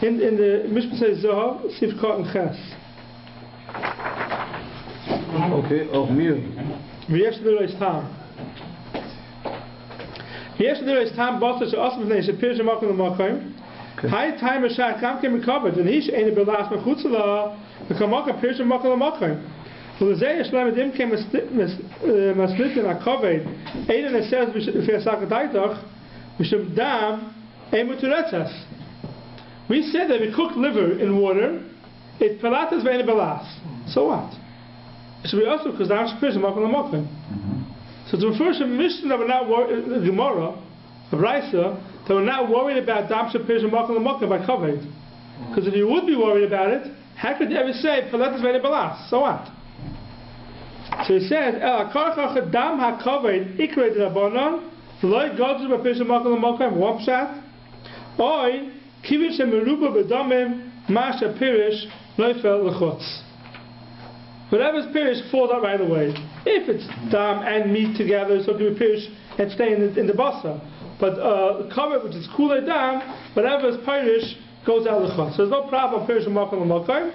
In the Mishpat says Zahav, Sif Katan Ches. Okay, of mir. ויש דרש טעם. ויש דרש טעם בוסר שאוסם לפני שפיר שמקום למקום. היי טעם השעה גם כמקובת, וניש אין בלעס מחוץ לה, וכמוקם פיר שמקום למקום. ולזה יש להם עדים כמסליטין הכובד, אין הנסס לפי הסקת דייתך, משום דם אין מותורצס. We said that we cook liver in water, it pelatas ve'en belas. So what? So we also, because the Amshach Pirshim Makon Lamokim. So to refer to a mission that we're not worried, the Gemara, of Raisa, that we're not worried about Amshach Pirshim Makon Lamokim by Kaved. Because if you would be worried about it, how could you ever say pelatas ve'en belas? So what? So he says, El HaKarchach Dam HaKaved Ikre D'Rabanan V'loi Godzu B'Pirshim Makon Lamokim One Pshat Oi Kivin Shemeruba B'Damim Masha Pirish Neufel L'chutz. Whatever's pirish falls out right away. If it's dam and meat together, so it can be pirish and stay in the basa. But cover, which is kule dam, whatever's pirish goes out l'chutz. So there's no problem pirish and makam l'makam.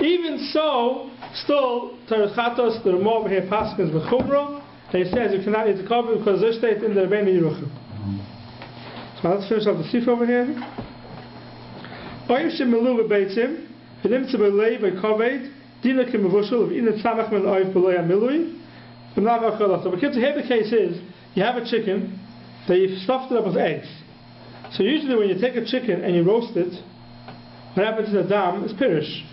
Even so, still Teres Chatos, the Ramah over here Paskins v'chumra, and he says you cannot eat the cover because they state in the Rebbeinu Yeruchim. So let's finish off the sif over here. Oyim shemilu v'beitzim, v'nim tzibelei v'koved, dina k'mevushel of ina tzamach men oiv b'loi amilui. So here the case is, you have a chicken that you've stuffed it up with eggs. So usually when you take a chicken and you roast it, what happens to the dam is pirish.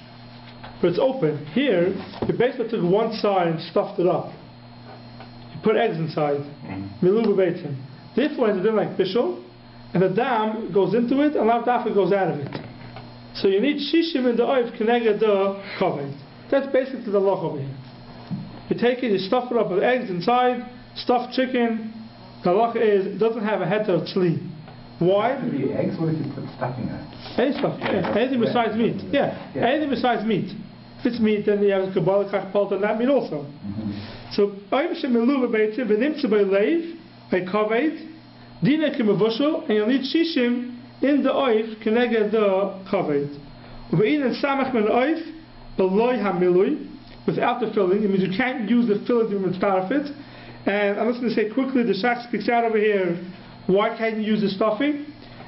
But it's open. Here, you basically took one side and stuffed it up. You put eggs inside. Milu b'beitzim. Therefore, it's a like bishul, and the dam goes into it, and lav dafka goes out of it. So you need shishim in the oiv keneged the kaved. That's basically the loch over here. You take it, you stuff it up with eggs inside, stuffed chicken. The loch is, it doesn't have a heter tzli. Why? Could be eggs. What if you put stuffing in it? Any stuff. Yeah. Anything besides meat. Yeah. Anything besides meat. If it's meat, then you have kabbalah kachpalt and that meat also. So, oiv shemilu v'beitzim v'nimtzu b'leiv v'kaved dina k'mevushel, and you'll need shishim in the oif keneged the kaved. U'bein and samach men oif b'loi hamilui, without the filling. It means you can't use the filling to mitzvah it. And I'm just going to say quickly, the Shach speaks out over here, why can't you use the stuffing?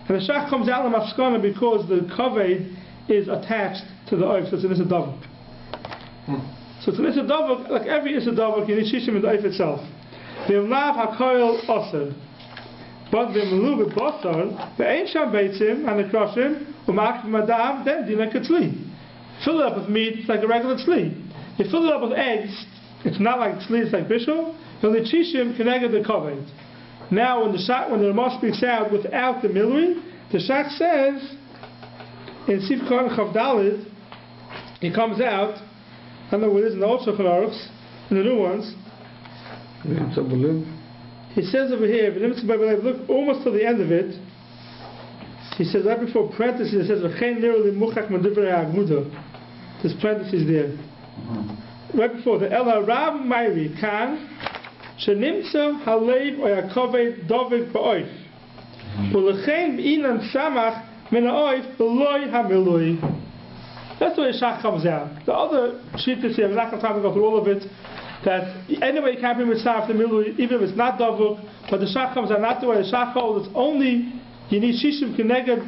And the Shach comes out of Maskana because the kaved is attached to the oif, so it's an Issa Davuk. So it's an Issa Davuk, like every Issa Davuk, you need shishim in the oif itself. V'imlav hakoil osir. But the melu b'basar, the ain't sham beitzim and the krushim, u'mak madam, then dina katzli. Fill it up with meat, it's like a regular tzli. You fill it up with eggs, it's not like tzli, it's like bishul. You'll need shishim keneged the kaved. Now when the Ramah speaks out without the milui, the Shach says, in Sif Khan Chavdalid, he comes out, I don't know what it is in the old Shulchan Aruchs, in the new ones. He says over here, look almost to the end of it. He says right before parentheses, it says there's parentheses there. Right before the El Harav Mairi Kan Shenimtza Halev Oyakoved David Ba'oif Ulechein Inan Samach Min Ha'oif B'loi Hamilui. That's the way Shach comes out. The other shittas here, I'm not going to time to go through all of it, that anyway you can't be mitzvah the milui, even if it's not davuk, but the Shach comes out not the way the Shach holds. It's only you need shishim keneged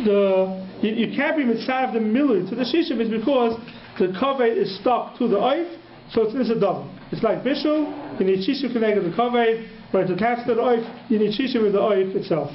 the. You can't be mitzvah the milui. So the shishim is because the kaved is stuck to the oif, so it's a davuk. It's like bishul. You need shishim keneged the kaved, but it's attached to the oif. You need shishim with the oif itself.